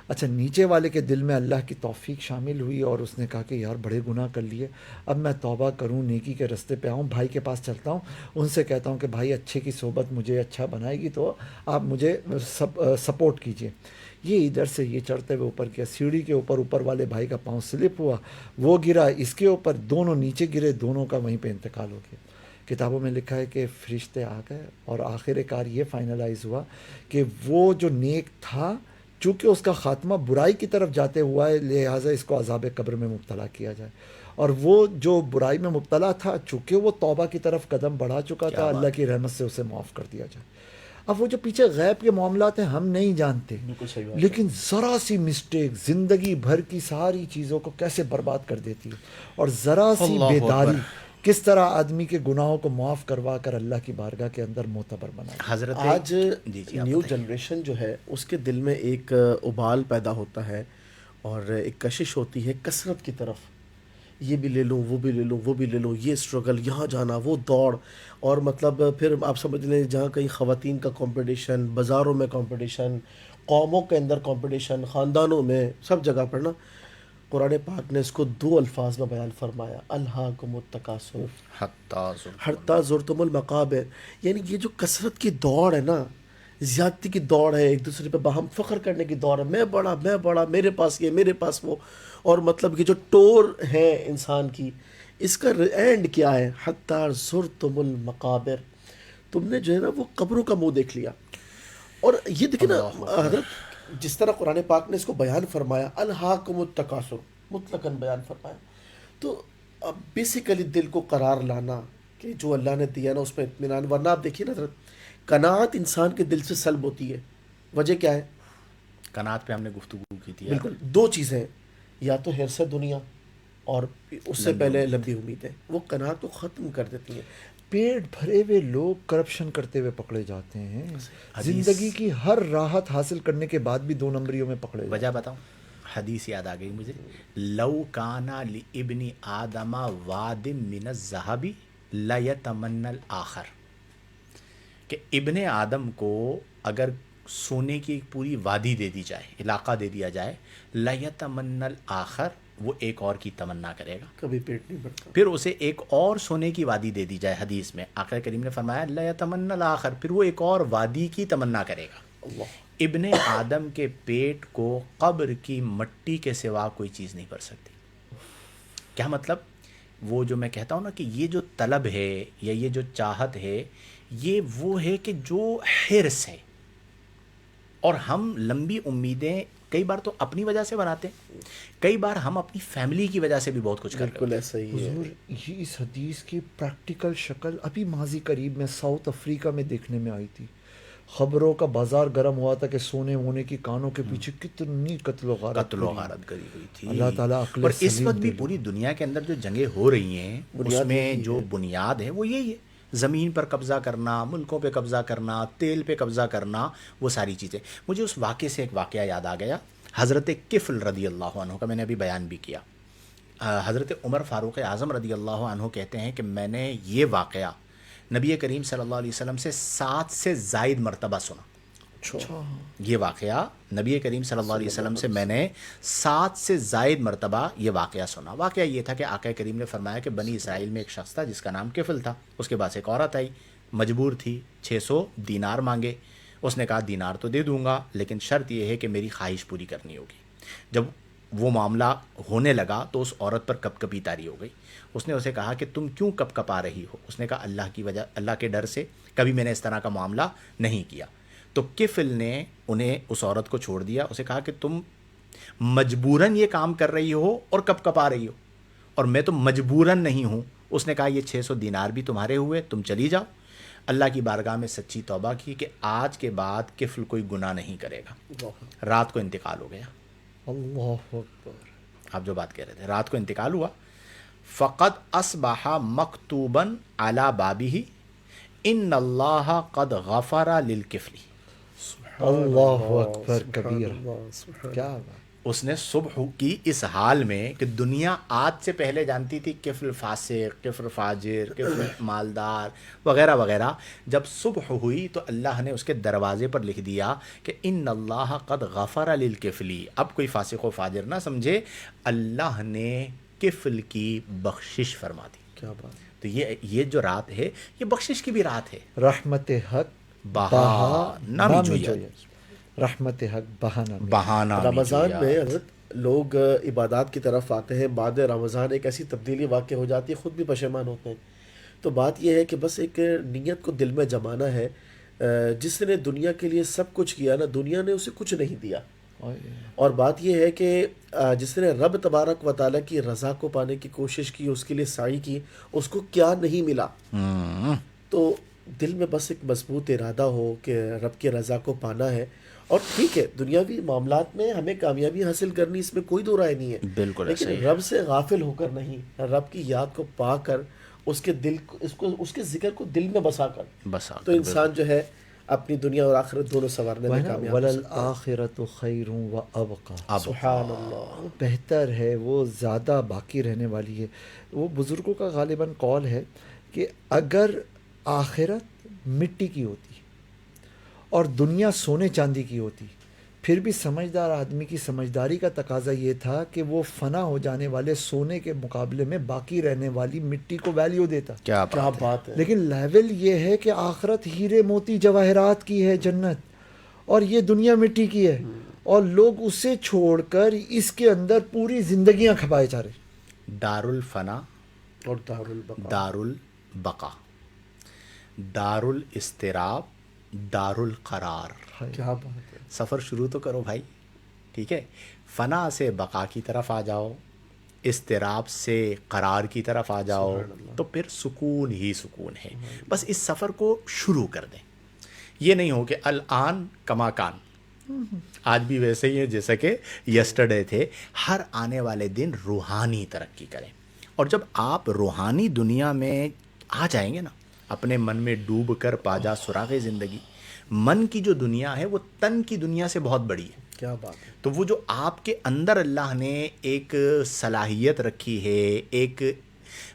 اچھا، نیچے والے کے دل میں اللہ کی توفیق شامل ہوئی اور اس نے کہا کہ یار بڑے گناہ کر لیے، اب میں توبہ کروں، نیکی کے رستے پہ آؤں، بھائی کے پاس چلتا ہوں، ان سے کہتا ہوں کہ بھائی اچھے کی صحبت مجھے اچھا بنائے گی تو آپ مجھے سپورٹ کیجئے۔ یہ ادھر سے یہ چڑھتے ہوئے اوپر کیا، سیڑھی کے اوپر والے بھائی کا پاؤں سلپ ہوا، وہ گرا، اس کے اوپر، دونوں نیچے گرے، دونوں کا وہیں پہ انتقال ہو گیا۔ کتابوں میں لکھا ہے کہ فرشتے آ گئے اور آخر کار یہ فائنلائز ہوا کہ وہ جو نیک تھا، چونکہ اس کا خاتمہ برائی کی طرف جاتے ہوا ہے، لہٰذا اس کو عذاب قبر میں مبتلا کیا جائے، اور وہ جو برائی میں مبتلا تھا، چونکہ وہ توبہ کی طرف قدم بڑھا چکا تھا، اللہ کی رحمت سے اسے معاف کر دیا جائے۔ اب وہ جو پیچھے غیب کے معاملات ہیں ہم نہیں جانتے، لیکن ذرا سی مسٹیک زندگی بھر کی ساری چیزوں کو کیسے برباد کر دیتی ہے، اور ذرا سی بیداری کس طرح آدمی کے گناہوں کو معاف کروا کر اللہ کی بارگاہ کے اندر معتبر بنا۔ حضرت آج نیو جنریشن جو ہے اس کے دل میں ایک ابال پیدا ہوتا ہے اور ایک کشش ہوتی ہے کثرت کی طرف، یہ بھی لے لوں، وہ بھی لے لوں، وہ بھی لے لوں، یہ اسٹرگل، یہاں جانا، وہ دوڑ، اور مطلب پھر آپ سمجھ لیں جہاں کہیں خواتین کا کمپٹیشن، بازاروں میں کمپٹیشن، قوموں کے اندر کمپٹیشن، خاندانوں میں، سب جگہ پر نا۔ قرآن پاک نے اس کو 2 الفاظ میں بیان فرمایا، الہاکم التکاثر حتی زرتم المقابر، یعنی یہ جو کثرت کی دوڑ ہے نا، زیادتی کی دوڑ ہے، ایک دوسرے پہ باہم فخر کرنے کی دوڑ ہے، میں بڑا، میرے پاس یہ، میرے پاس وہ، اور مطلب یہ جو ٹور ہے انسان کی، اس کا اینڈ کیا ہے؟ حتی زرتم المقابر، تم نے جو ہے نا وہ قبروں کا منہ دیکھ لیا۔ اور یہ دیکھیں نا حضرت، جس طرح قرآن پاک نے اس کو بیان فرمایا، الہاکم التکاثر، مطلقاً بیان فرمایا، تو اب بیسیکلی دل کو قرار لانا کہ جو اللہ نے دیا نا اس پہ اطمینان، ورنہ آپ دیکھیے نا حضرت، قناعت انسان کے دل سے سلب ہوتی ہے۔ وجہ کیا ہے؟ قناعت پہ ہم نے گفتگو کی تھی، بالکل 2 چیزیں، یا تو حرص دنیا اور اس سے پہلے لمبی امیدیں، وہ قناعت کو ختم کر دیتی ہیں۔ پیٹ بھرے ہوئے لوگ کرپشن کرتے ہوئے پکڑے جاتے ہیں، زندگی کی ہر راحت حاصل کرنے کے بعد بھی 2 نمبریوں میں پکڑے جاتے ہیں۔ وجہ بتاؤں، حدیث یاد آ گئی مجھے، لو کانا لابن آدم واد من الذهب لیتمنى الآخر، کہ ابن آدم کو اگر سونے کی ایک پوری وادی دے دی جائے، علاقہ دے دیا جائے، لیتمنى الآخر، وہ ایک اور کی تمنا کرے گا، کبھی پیٹ نہیں بھرتا۔ پھر اسے ایک اور سونے کی وادی دے دی جائے، حدیث میں آقا کریم نے فرمایا لیتمنى الآخر، پھر وہ ایک اور وادی کی تمنا کرے گا۔ اللہ، ابن آدم کے پیٹ کو قبر کی مٹی کے سوا کوئی چیز نہیں بھر سکتی۔ کیا مطلب؟ وہ جو میں کہتا ہوں نا کہ یہ جو طلب ہے یا یہ جو چاہت ہے، یہ وہ ہے کہ جو حرص ہے، اور ہم لمبی امیدیں کئی بار تو اپنی وجہ سے بناتے ہیں، کئی بار ہم اپنی فیملی کی وجہ سے بھی بہت کچھ کر رہے بالکل ایسا ہی ہے۔ حضور یہ اس حدیث کی پریکٹیکل شکل ابھی ماضی قریب میں ساؤتھ افریقہ میں دیکھنے میں آئی تھی۔ خبروں کا بازار گرم ہوا تھا کہ سونے وونے کی کانوں کے پیچھے کتنی قتل و غارت کری ہوئی تھی. اللہ تعالیٰ عقل اور اس سلیم وقت بھی دے. پوری دنیا کے اندر جو جنگیں ہو رہی ہیں اس میں جو بنیاد ہے وہ یہی ہے، زمین پر قبضہ کرنا، ملکوں پہ قبضہ کرنا، تیل پہ قبضہ کرنا، وہ ساری چیزیں. مجھے اس واقعے سے ایک واقعہ یاد آ گیا، حضرت کفل رضی اللہ عنہ کا میں نے ابھی بیان بھی کیا. حضرت عمر فاروق اعظم رضی اللہ عنہ کہتے ہیں کہ میں نے یہ واقعہ نبی کریم صلی اللہ علیہ وسلم سے 7 سے زائد مرتبہ سنا. یہ واقعہ نبی کریم صلی اللہ علیہ وسلم سے میں نے 7 سے زائد مرتبہ یہ واقعہ سنا. واقعہ یہ تھا کہ آقا کریم نے فرمایا کہ بنی اسرائیل میں ایک شخص تھا جس کا نام کفل تھا. اس کے پاس ایک عورت آئی، مجبور تھی، 600 دینار مانگے. اس نے کہا دینار تو دے دوں گا لیکن شرط یہ ہے کہ میری خواہش پوری کرنی ہوگی. جب وہ معاملہ ہونے لگا تو اس عورت پر کپ کپی طاری ہو گئی. اس نے اسے کہا کہ تم کیوں کپ کپا رہی ہو؟ اس نے کہا اللہ کی وجہ، اللہ کے ڈر سے، کبھی میں نے اس طرح کا معاملہ نہیں کیا. تو کفل نے انہیں اس عورت کو چھوڑ دیا. اسے کہا کہ تم مجبوراً یہ کام کر رہی ہو اور کپ کپا رہی ہو، اور میں تو مجبوراً نہیں ہوں. اس نے کہا یہ 600 دینار بھی تمہارے ہوئے، تم چلی جاؤ. اللہ کی بارگاہ میں سچی توبہ کی کہ آج کے بعد کفل کوئی گناہ نہیں کرے گا. رات کو انتقال ہو گیا. اللہ اکبر. آپ جو بات کہہ رہے تھے، رات کو انتقال ہوا. فقد اصبح مکتوبا علی بابہ ان اللہ قد غفر للکفل. اللہ اکبر کبیر. کیا بات. اس نے صبح کی اس حال میں کہ دنیا آج سے پہلے جانتی تھی کفل فاسق، کفل فاجر، کفل مالدار وغیرہ وغیرہ، جب صبح ہوئی تو اللہ نے اس کے دروازے پر لکھ دیا کہ ان اللہ قد غفر للکفلی. اب کوئی فاسق و فاجر نہ سمجھے، اللہ نے کفل کی بخشش فرما دی. کیا بات. تو یہ جو رات ہے یہ بخشش کی بھی رات ہے. رحمت حق بہا نہ جوید. رحمت حق بہانہ. بہانہ رمضان میں حضرت لوگ عبادات کی طرف آتے ہیں، بعد رمضان ایک ایسی تبدیلی واقع ہو جاتی ہے، خود بھی پشیمان ہوتے ہیں. تو بات یہ ہے کہ بس ایک نیت کو دل میں جمانا ہے. جس نے دنیا کے لیے سب کچھ کیا نا، دنیا نے اسے کچھ نہیں دیا. اور بات یہ ہے کہ جس نے رب تبارک و تعالیٰ کی رضا کو پانے کی کوشش کی، اس کے لیے سعی کی، اس کو کیا نہیں ملا. تو دل میں بس ایک مضبوط ارادہ ہو کہ رب کی رضا کو پانا ہے. اور ٹھیک ہے، دنیاوی معاملات میں ہمیں کامیابی حاصل کرنی، اس میں کوئی دو رائے نہیں ہے. بالکل. لیکن رب سے غافل ہو کر نہیں، رب کی یاد کو پا کر، اس کے دل کو، اس کے ذکر کو دل میں بسا کر، تو انسان جو ہے اپنی دنیا اور آخرت دونوں سنوارنے میں کامیاب ہو سکتا ہے. وَلَلْآخِرَةُ خَيْرٌ وَأَبْقَىٰ. سبحان اللہ. بہتر ہے، وہ زیادہ باقی رہنے والی ہے. وہ بزرگوں کا غالباً قول ہے کہ اگر آخرت مٹی کی ہوتی اور دنیا سونے چاندی کی ہوتی، پھر بھی سمجھدار آدمی کی سمجھداری کا تقاضا یہ تھا کہ وہ فنا ہو جانے والے سونے کے مقابلے میں باقی رہنے والی مٹی کو ویلیو دیتا. کیا بات ہے. لیکن لیول یہ ہے کہ آخرت ہیرے موتی جواہرات کی ہے جنت، اور یہ دنیا مٹی کی ہے، اور لوگ اسے چھوڑ کر اس کے اندر پوری زندگیاں کھپائے جا رہے. دار الفنا اور دار البقا. دار البقا، دار الاضطراب، دار القرار. کیا بات ہے. سفر شروع تو کرو بھائی، ٹھیک ہے. فنا سے بقا کی طرف آ جاؤ، اضطراب سے قرار کی طرف آ جاؤ، تو پھر سکون ہی سکون ہے. بس اس سفر کو شروع کر دیں. یہ نہیں ہو کہ الان کما کان، آج بھی ویسے ہی ہے جیسا کہ یسٹرڈے تھے. ہر آنے والے دن روحانی ترقی کریں. اور جب آپ روحانی دنیا میں آ جائیں گے نا، اپنے من میں ڈوب کر پا جا سراغ زندگی. من کی جو دنیا ہے وہ تن کی دنیا سے بہت بڑی ہے. کیا بات ہے. تو وہ جو آپ کے اندر اللہ نے ایک صلاحیت رکھی ہے، ایک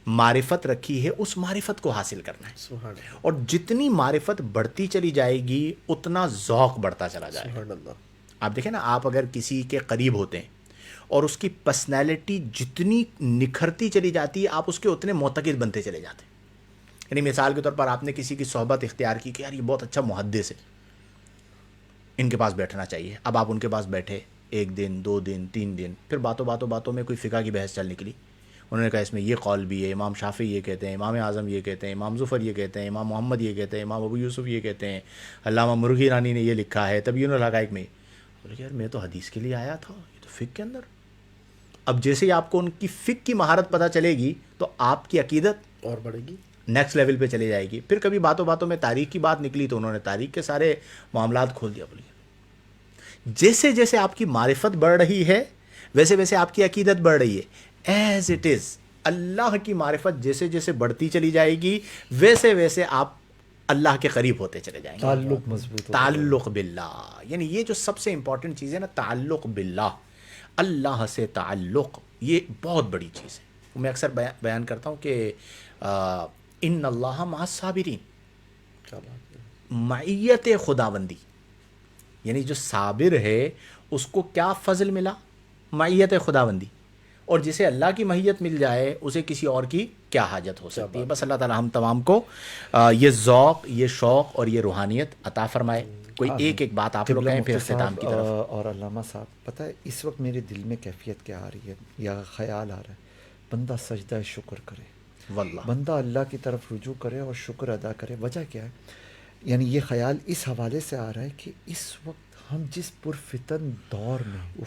معرفت رکھی ہے، اس معرفت کو حاصل کرنا ہے. سبحان اللہ. اور جتنی معرفت بڑھتی چلی جائے گی اتنا ذوق بڑھتا چلا جائے گا. سبحان اللہ. آپ دیکھیں نا، آپ اگر کسی کے قریب ہوتے ہیں اور اس کی پرسنالٹی جتنی نکھرتی چلی جاتی ہے، آپ اس کے اتنے معتقد بنتے چلے جاتے ہیں. یعنی مثال کے طور پر آپ نے کسی کی صحبت اختیار کی کہ یار یہ بہت اچھا محدث ہے، ان کے پاس بیٹھنا چاہیے. اب آپ ان کے پاس بیٹھے 1 دن 2 دن 3 دن، پھر باتوں میں کوئی فقہ کی بحث چل نکلی. انہوں نے کہا اس میں یہ قول بھی ہے، امام شافعی یہ کہتے ہیں، امام اعظم یہ کہتے ہیں، امام ظفر یہ کہتے ہیں، امام محمد یہ کہتے ہیں، امام ابو یوسف یہ کہتے ہیں، علامہ مرغی رانی نے یہ لکھا ہے، تبیین الحقائق میں. یار میں تو حدیث کے لیے آیا تھا، یہ تو فقہ کے اندر. اب جیسے ہی آپ کو ان کی فقہ کی مہارت پتہ چلے گی تو آپ کی عقیدت اور بڑھے گی. نیکسٹ لیول پہ چلی جائے گی. پھر کبھی باتوں باتوں میں تاریخ کی بات نکلی تو انہوں نے تاریخ کے سارے معاملات کھول دیا. بولیے جیسے جیسے آپ کی معرفت بڑھ رہی ہے ویسے ویسے آپ کی عقیدت بڑھ رہی ہے. ایز اٹ از اللہ کی معرفت جیسے جیسے بڑھتی چلی جائے گی ویسے ویسے آپ اللہ کے قریب ہوتے چلے جائیں گے. تعلق مضبوط ہوتا تعلق باللہ، یعنی یہ جو سب سے امپورٹنٹ چیز ہے نا، تعلق باللہ، اللہ سے تعلق، یہ بہت بڑی چیز ہے. میں اکثر بیان کرتا ہوں کہ ان اللہ مع الصابرین، کیا بات ہے. معیت خداوندی، یعنی جو صابر ہے اس کو کیا فضل ملا؟ معیت خداوندی. اور جسے اللہ کی معیت مل جائے اسے کسی اور کی کیا حاجت ہو سکتی ہے. بس اللہ تعالی ہم تمام کو یہ ذوق، یہ شوق اور یہ روحانیت عطا فرمائے. کوئی ایک ایک بات آپ لوگ کہیں پھر اختتام کی طرف. اور علامہ صاحب پتہ ہے اس وقت میرے دل میں کیفیت کیا آ رہی ہے یا خیال آ رہا ہے؟ بندہ سجدہ شکر کرے، واللہ بندہ اللہ کی طرف رجوع کرے اور شکر ادا کرے. وجہ کیا ہے؟ یعنی یہ خیال اس حوالے سے آ رہا ہے کہ اس وقت ہم جس پرفتن دور میں،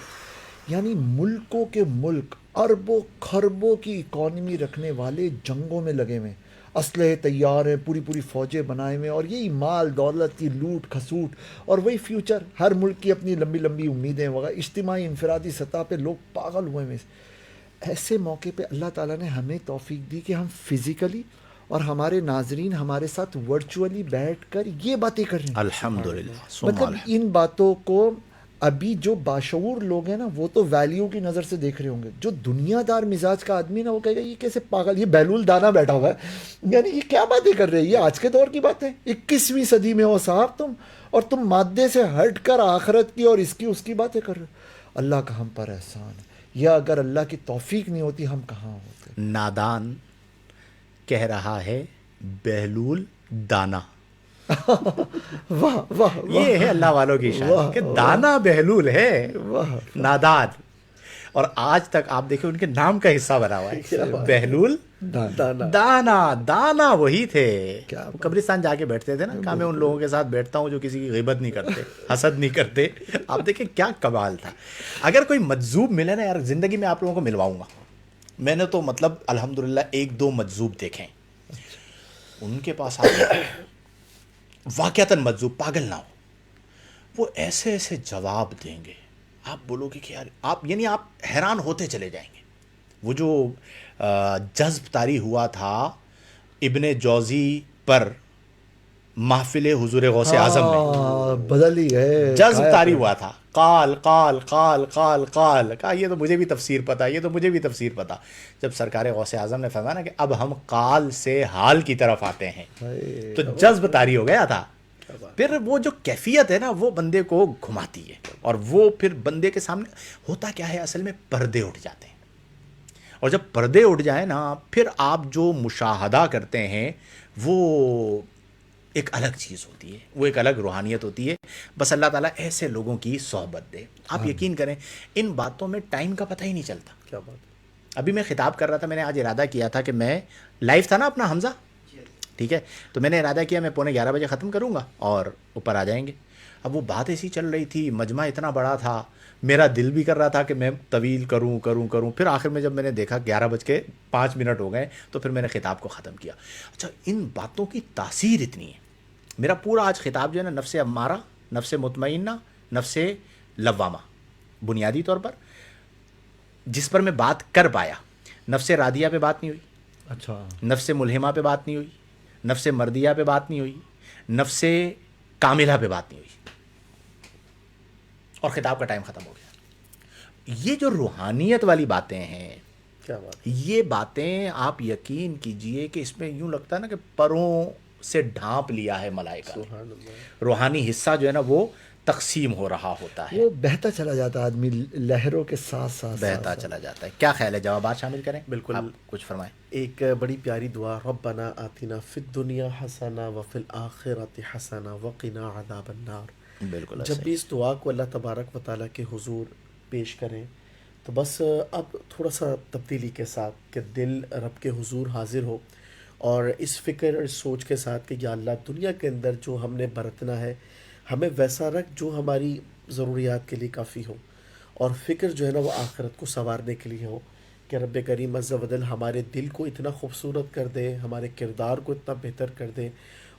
یعنی ملکوں کے ملک اربوں خربوں کی اکانومی رکھنے والے جنگوں میں لگے ہوئے، اسلحے تیار ہیں، پوری پوری فوجیں بنائے ہوئے، اور یہی مال دولت کی لوٹ کھسوٹ، اور وہی فیوچر، ہر ملک کی اپنی لمبی لمبی امیدیں وغیرہ، اجتماعی انفرادی سطح پہ لوگ پاگل ہوئے ہوئے. ایسے موقع پہ اللہ تعالیٰ نے ہمیں توفیق دی کہ ہم فزیکلی اور ہمارے ناظرین ہمارے ساتھ ورچولی بیٹھ کر یہ باتیں کر رہے ہیں. الحمدللہ. مطلب ان باتوں کو ابھی جو باشعور لوگ ہیں نا وہ تو ویلیو کی نظر سے دیکھ رہے ہوں گے. جو دنیا دار مزاج کا آدمی نا وہ کہے گا یہ کیسے پاگل، یہ بیلول دانا بیٹھا ہوا ہے، یعنی یہ کیا باتیں کر رہے ہیں، یہ آج کے دور کی باتیں، 21ویں صدی میں ہو صاحب تم، اور تم مادے سے ہٹ کر آخرت کی اور اس کی باتیں کر رہے ہو. اللہ کا ہم پر احسان ہے. یا اگر اللہ کی توفیق نہیں ہوتی ہم کہاں ہوتے. نادان کہہ رہا ہے بہلول دانا. واہ واہ، یہ ہے اللہ والوں کی شان کہ دانا بہلول ہے، نادان. اور آج تک آپ دیکھیں ان کے نام کا حصہ بنا ہوا ہے بہلول دانا. دانا وہی تھے. قبرستان جا کے بیٹھتے تھے نا. کہا میں ان لوگوں کے ساتھ بیٹھتا ہوں جو کسی کی غیبت نہیں کرتے، حسد نہیں کرتے. آپ دیکھیں کیا کمال تھا. اگر کوئی مجذوب ملے نا یار زندگی میں آپ لوگوں کو ملواؤں گا. میں نے تو مطلب الحمدللہ 1-2 مجذوب دیکھیں. ان کے پاس آتے واقعتاً مجذوب پاگل نہ ہو، وہ ایسے ایسے جواب دیں گے آپ بولو گے کہ یار آپ، یعنی آپ حیران ہوتے چلے جائیں گے. وہ جو جذب طاری ہوا تھا ابن جوزی پر محفل حضور غوث اعظم میں، بدلی ہے، جذب طاری ہوا تھا. قال قال قال قال قال کہا یہ تو مجھے بھی تفسیر پتا، یہ تو مجھے بھی تفسیر پتا. جب سرکار غوث اعظم نے فرمایا نا کہ اب ہم قال سے حال کی طرف آتے ہیں تو جذب طاری ہو گیا تھا. پھر وہ جو کیفیت ہے نا وہ بندے کو گھماتی ہے، اور وہ پھر بندے کے سامنے ہوتا کیا ہے اصل میں پردے اٹھ جاتے ہیں. اور جب پردے اٹھ جائیں نا پھر آپ جو مشاہدہ کرتے ہیں وہ ایک الگ چیز ہوتی ہے، وہ ایک الگ روحانیت ہوتی ہے. بس اللہ تعالیٰ ایسے لوگوں کی صحبت دے. آپ یقین کریں ان باتوں میں ٹائم کا پتہ ہی نہیں چلتا. کیا بات. ابھی میں خطاب کر رہا تھا، میں نے آج ارادہ کیا تھا کہ میں لائیو تھا نا اپنا حمزہ، ٹھیک ہے، تو میں نے ارادہ کیا میں 11:15 بجے ختم کروں گا اور اوپر آ جائیں گے. اب وہ بات ایسی چل رہی تھی، مجمع اتنا بڑا تھا، میرا دل بھی کر رہا تھا کہ میں طویل کروں. پھر آخر میں جب میں نے دیکھا 11:05 ہو گئے تو پھر میں نے خطاب کو ختم کیا. اچھا ان باتوں کی تاثیر اتنی ہے. میرا پورا آج خطاب جو ہے نا نفس امارہ، نفس مطمئنہ، نفس لوامہ، بنیادی طور پر جس پر میں بات کر پایا. نفس راضیہ پہ بات نہیں ہوئی، اچھا، نفس ملہمہ پہ بات نہیں ہوئی، نفس مردیہ پہ بات نہیں ہوئی، نفس کاملہ پہ بات نہیں ہوئی، اور خطاب کا ٹائم ختم ہو گیا. یہ جو روحانیت والی باتیں ہیں، کیا بات. یہ باتیں آپ یقین کیجئے کہ اس میں یوں لگتا ہے نا کہ پروں سے ڈھانپ لیا ہے ملائکہ نے. روحانی حصہ جو ہے نا وہ تقسیم ہو رہا ہوتا ہے، وہ بہتا چلا جاتا ہے، آدمی لہروں کے ساتھ ساتھ بہتا چلا جاتا ہے. کیا خیال ہے، جوابات شامل کریں؟ بالکل. آپ کچھ فرمائیں. ایک بڑی پیاری دعا، ربنا آتنا فی الدنیا حسنہ وفی الآخرۃ حسنہ وقنا عذاب النار. بالکل. جب بھی اس دعا کو اللہ تبارک و تعالیٰ کے حضور پیش کریں تو بس اب تھوڑا سا تبدیلی کے ساتھ کہ دل رب کے حضور حاضر ہو، اور اس فکر اور سوچ کے ساتھ کہ یا اللہ دنیا کے اندر جو ہم نے برتنا ہے ہمیں ویسا رکھ جو ہماری ضروریات کے لیے کافی ہو، اور فکر جو ہے نا وہ آخرت کو سنوارنے کے لیے ہو. کہ رب کریم عز و جل ہمارے دل کو اتنا خوبصورت کر دے، ہمارے کردار کو اتنا بہتر کر دے،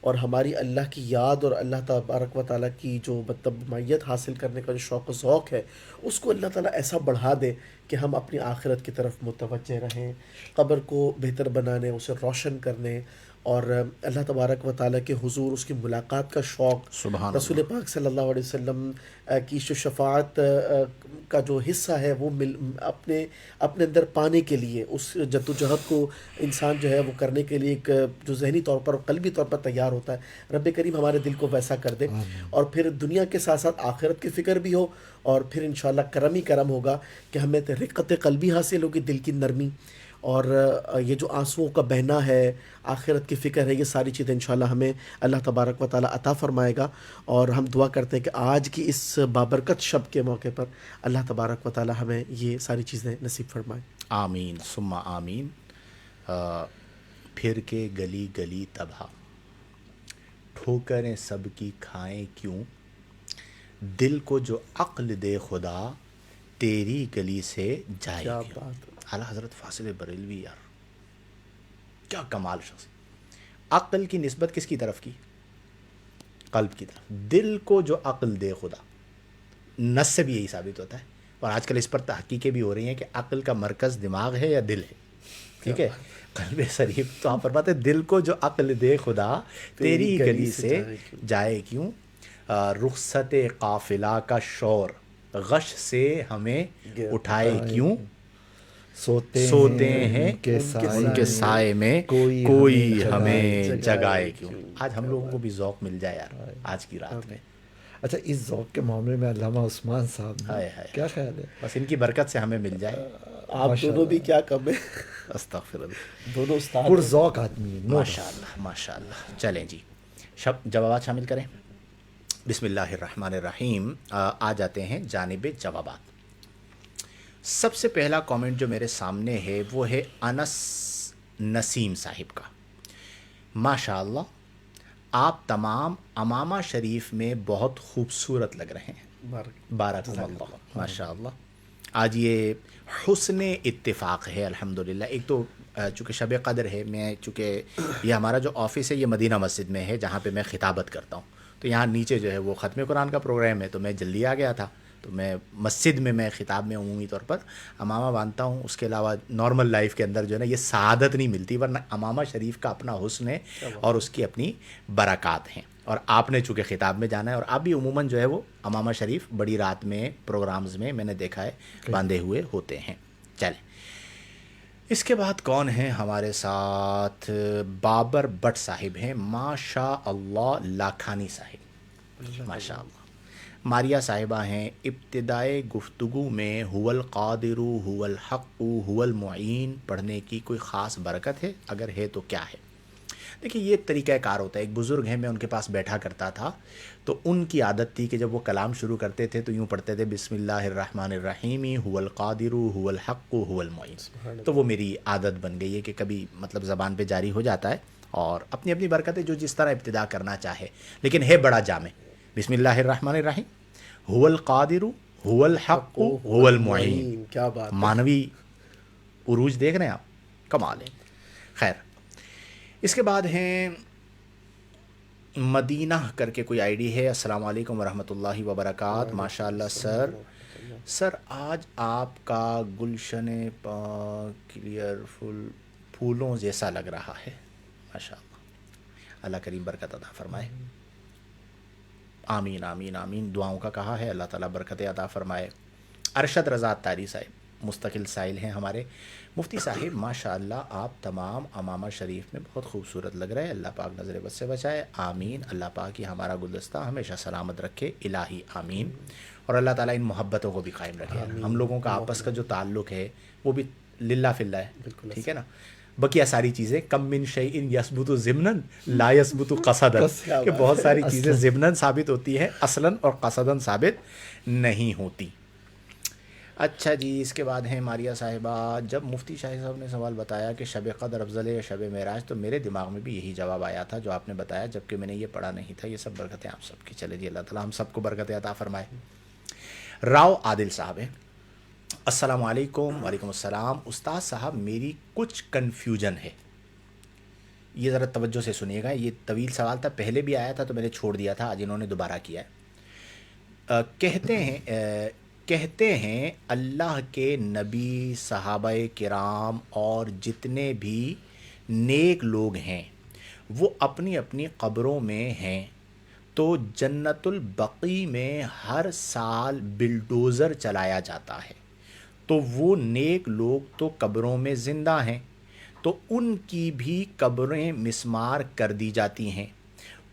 اور ہماری اللہ کی یاد اور اللہ تبارک و تعالیٰ کی جو مطلب معیت حاصل کرنے کا جو شوق و ذوق ہے اس کو اللہ تعالیٰ ایسا بڑھا دے کہ ہم اپنی آخرت کی طرف متوجہ رہیں، قبر کو بہتر بنانے، اسے روشن کرنے، اور اللہ تبارک و تعالیٰ کے حضور اس کی ملاقات کا شوق، سبحان رسول پاک صلی اللہ علیہ وسلم کی جو شفاعت کا جو حصہ ہے وہ اپنے اندر پانے کے لیے، اس جدوجہد کو انسان جو ہے وہ کرنے کے لیے ایک جو ذہنی طور پر اور قلبی طور پر تیار ہوتا ہے، رب کریم ہمارے دل کو ویسا کر دے، اور پھر دنیا کے ساتھ ساتھ آخرت کی فکر بھی ہو، اور پھر انشاءاللہ کرم ہی کرم ہوگا کہ ہمیں رقت قلبی حاصل ہوگی، دل کی نرمی، اور یہ جو آنسوؤں کا بہنا ہے، آخرت کی فکر ہے، یہ ساری چیزیں انشاءاللہ ہمیں اللہ تبارک و تعالیٰ عطا فرمائے گا، اور ہم دعا کرتے ہیں کہ آج کی اس بابرکت شب کے موقع پر اللہ تبارک و تعالیٰ ہمیں یہ ساری چیزیں نصیب فرمائے۔ آمین ثم آمین۔ پھر کے گلی گلی تباہ، ٹھوکریں سب کی کھائیں کیوں، دل کو جو عقل دے خدا، تیری گلی سے جائے کیا کیوں۔ بات ہے، اعلیٰ حضرت فاضل بریلوی، یار کیا کمال شخص۔ عقل کی نسبت کس کی طرف کی؟ قلب کی طرف۔ دل کو جو عقل دے خدا، نس سے بھی یہی ثابت ہوتا ہے، اور آج کل اس پر تحقیقیں بھی ہو رہی ہیں کہ عقل کا مرکز دماغ ہے یا دل ہے، ٹھیک ہے، قلب شریف۔ تو آپ فرماتے ہیں دل کو جو عقل دے خدا، تیری گلی سے جائے کیوں، رخصت قافلہ کا شور، غش سے ہمیں اٹھائے کیوں، سوتے ہیں ان کے سائے میں، کوئی ہمیں جگائے کیوں۔ آج ہم لوگوں کو بھی ذوق مل جائے یار آج کی رات میں۔ اچھا، اس ذوق کے معاملے میں علامہ عثمان صاحب ہائے ہائے، کیا خیال ہے؟ بس ان کی برکت سے ہمیں مل جائے۔ آپ دونوں بھی کیا کم ہے، استغفر اللہ، دونوں استاد پر ذوق آدمی ہے، ماشاء اللہ ماشاء اللہ۔ چلیں جی، جوابات شامل کریں۔ بسم اللہ الرحمن الرحیم۔ آ جاتے ہیں جانب جوابات۔ سب سے پہلا کامنٹ جو میرے سامنے ہے وہ ہے انس نسیم صاحب کا۔ ماشاء اللہ، آپ تمام امامہ شریف میں بہت خوبصورت لگ رہے ہیں، بارک اللہ، ماشاء اللہ۔ آج یہ حسن اتفاق ہے الحمدللہ۔ ایک تو چونکہ شب قدر ہے، میں چونکہ یہ ہمارا جو آفس ہے یہ مدینہ مسجد میں ہے جہاں پہ میں خطابت کرتا ہوں، تو یہاں نیچے جو ہے وہ ختم قرآن کا پروگرام ہے، تو میں جلدی آ گیا تھا، تو میں مسجد میں خطاب میں عمومی طور پر امامہ باندھتا ہوں۔ اس کے علاوہ نارمل لائف کے اندر جو ہے نا یہ سعادت نہیں ملتی، ورنہ امامہ شریف کا اپنا حسن ہے اور اس کی اپنی برکات ہیں۔ اور آپ نے چونکہ خطاب میں جانا ہے، اور آپ بھی عموماً جو ہے وہ امامہ شریف بڑی رات میں پروگرامز میں نے دیکھا ہے باندھے ہوئے ہوتے ہیں۔ چلیں، اس کے بعد کون ہیں ہمارے ساتھ؟ بابر بٹ صاحب ہیں، ماشاء اللہ لاکھانی صاحب، ماشاء اللہ۔ ماریا صاحبہ ہیں، ابتدائے گفتگو میں هو القادر هو الحق هو المعین پڑھنے کی کوئی خاص برکت ہے؟ اگر ہے تو کیا ہے؟ دیکھیے، یہ طریقہ کار ہوتا ہے۔ ایک بزرگ ہیں، میں ان کے پاس بیٹھا کرتا تھا، تو ان کی عادت تھی کہ جب وہ کلام شروع کرتے تھے تو یوں پڑھتے تھے بسم اللہ الرحمن الرحیم هو القادر هو الحق هو المعین۔ تو وہ میری عادت بن گئی ہے کہ کبھی مطلب زبان پہ جاری ہو جاتا ہے، اور اپنی اپنی برکتیں جو جس طرح ابتدا کرنا چاہے، لیکن ہے بڑا جامع۔ بسم اللہ الرحمن الرحیم هو القادر هو الحق هو المعین۔ کیا بات، معنوی عروج دیکھ رہے ہیں آپ، کمال ہے۔ خیر، اس کے بعد ہیں مدینہ کر کے کوئی آئی ڈی ہے۔ السلام علیکم ورحمۃ اللہ وبرکاتہ۔ ماشاء اللہ سر آج آپ کا گلشن کلیئر پھولوں جیسا لگ رہا ہے، ماشاء اللہ۔ اللہ کریم برکت عطا فرمائے، آمین آمین آمین۔ دعاؤں کا کہا ہے، اللہ تعالیٰ برکت عطا فرمائے۔ ارشد رضا تاری صاحب مستقل سائل ہیں ہمارے۔ مفتی صاحب ماشاء اللہ آپ تمام امامہ شریف میں بہت خوبصورت لگ رہے ہیں، اللہ پاک نظر بد سے بچائے، آمین۔ اللہ پاک ہی ہمارا گلدستہ ہمیشہ سلامت رکھے، الہی آمین۔ اور اللہ تعالیٰ ان محبتوں کو بھی قائم رکھے۔ ہم لوگوں کا آپس کا جو تعلق ہے وہ بھی للہ فی اللہ ہے، ٹھیک ہے نا۔ بقیہ ساری چیزیں کم من شیء یثبت ضمناً لا یثبت قصداً، کہ بہت ساری چیزیں ضمناً ثابت ہوتی ہیں، اصلاً اور قصداً ثابت نہیں ہوتی۔ اچھا جی، اس کے بعد ہیں ماریہ صاحبہ۔ جب مفتی شاہد صاحب نے سوال بتایا کہ شب قدر افضل ہے یا شب معراج، تو میرے دماغ میں بھی یہی جواب آیا تھا جو آپ نے بتایا، جبکہ میں نے یہ پڑھا نہیں تھا۔ یہ سب برکتیں آپ سب کی، چلے جی، اللہ تعالیٰ ہم سب کو برکت عطا فرمائے۔ راؤ عادل صاحب ہیں، السلام علیکم. وعلیکم السلام. استاد صاحب میری کچھ کنفیوژن ہے, یہ ذرا توجہ سے سنیے گا. یہ طویل سوال تھا, پہلے بھی آیا تھا تو میں نے چھوڑ دیا تھا, آج انہوں نے دوبارہ کیا ہے. کہتے ہیں اللہ کے نبی, صحابہ کرام اور جتنے بھی نیک لوگ ہیں وہ اپنی اپنی قبروں میں ہیں, تو جنت البقیع میں ہر سال بلڈوزر چلایا جاتا ہے, تو وہ نیک لوگ تو قبروں میں زندہ ہیں, تو ان کی بھی قبریں مسمار کر دی جاتی ہیں,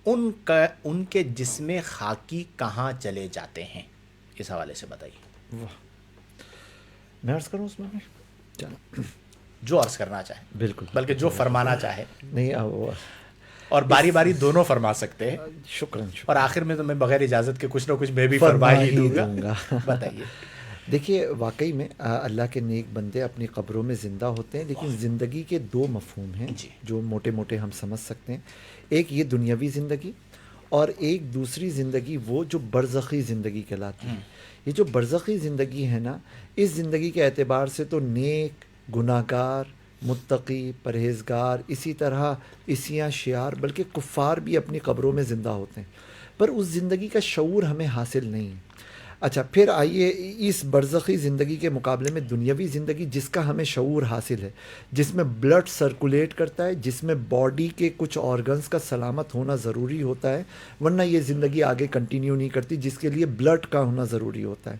ان کے جسم خاکی کہاں چلے جاتے ہیں؟ اس حوالے سے بتائیے. واہ, میں عرض کروں اس میں چلو, جو عرض کرنا چاہے, بالکل, بلکہ جو فرمانا چاہے, نہیں اور باری باری دونوں فرما سکتے ہیں, شکراً. اور آخر میں تو میں بغیر اجازت کے کچھ نہ کچھ میں بھی فرما ہی دوں گا. بتائیے. دیکھیے, واقعی میں اللہ کے نیک بندے اپنی قبروں میں زندہ ہوتے ہیں, لیکن زندگی کے دو مفہوم ہیں جو موٹے موٹے ہم سمجھ سکتے ہیں. ایک یہ دنیاوی زندگی, اور ایک دوسری زندگی وہ جو برزخی زندگی کہلاتی ہے. یہ جو برزخی زندگی ہے نا, اس زندگی کے اعتبار سے تو نیک, گناہگار, متقی, پرہیزگار, اسی طرح عیسیاں, شیار, بلکہ کفار بھی اپنی قبروں میں زندہ ہوتے ہیں, پر اس زندگی کا شعور ہمیں حاصل نہیں ہے. اچھا, پھر آئیے اس برزخی زندگی کے مقابلے میں دنیاوی زندگی, جس کا ہمیں شعور حاصل ہے, جس میں بلڈ سرکولیٹ کرتا ہے, جس میں باڈی کے کچھ آرگنز کا سلامت ہونا ضروری ہوتا ہے, ورنہ یہ زندگی آگے کنٹینیو نہیں کرتی, جس کے لیے بلڈ کا ہونا ضروری ہوتا ہے.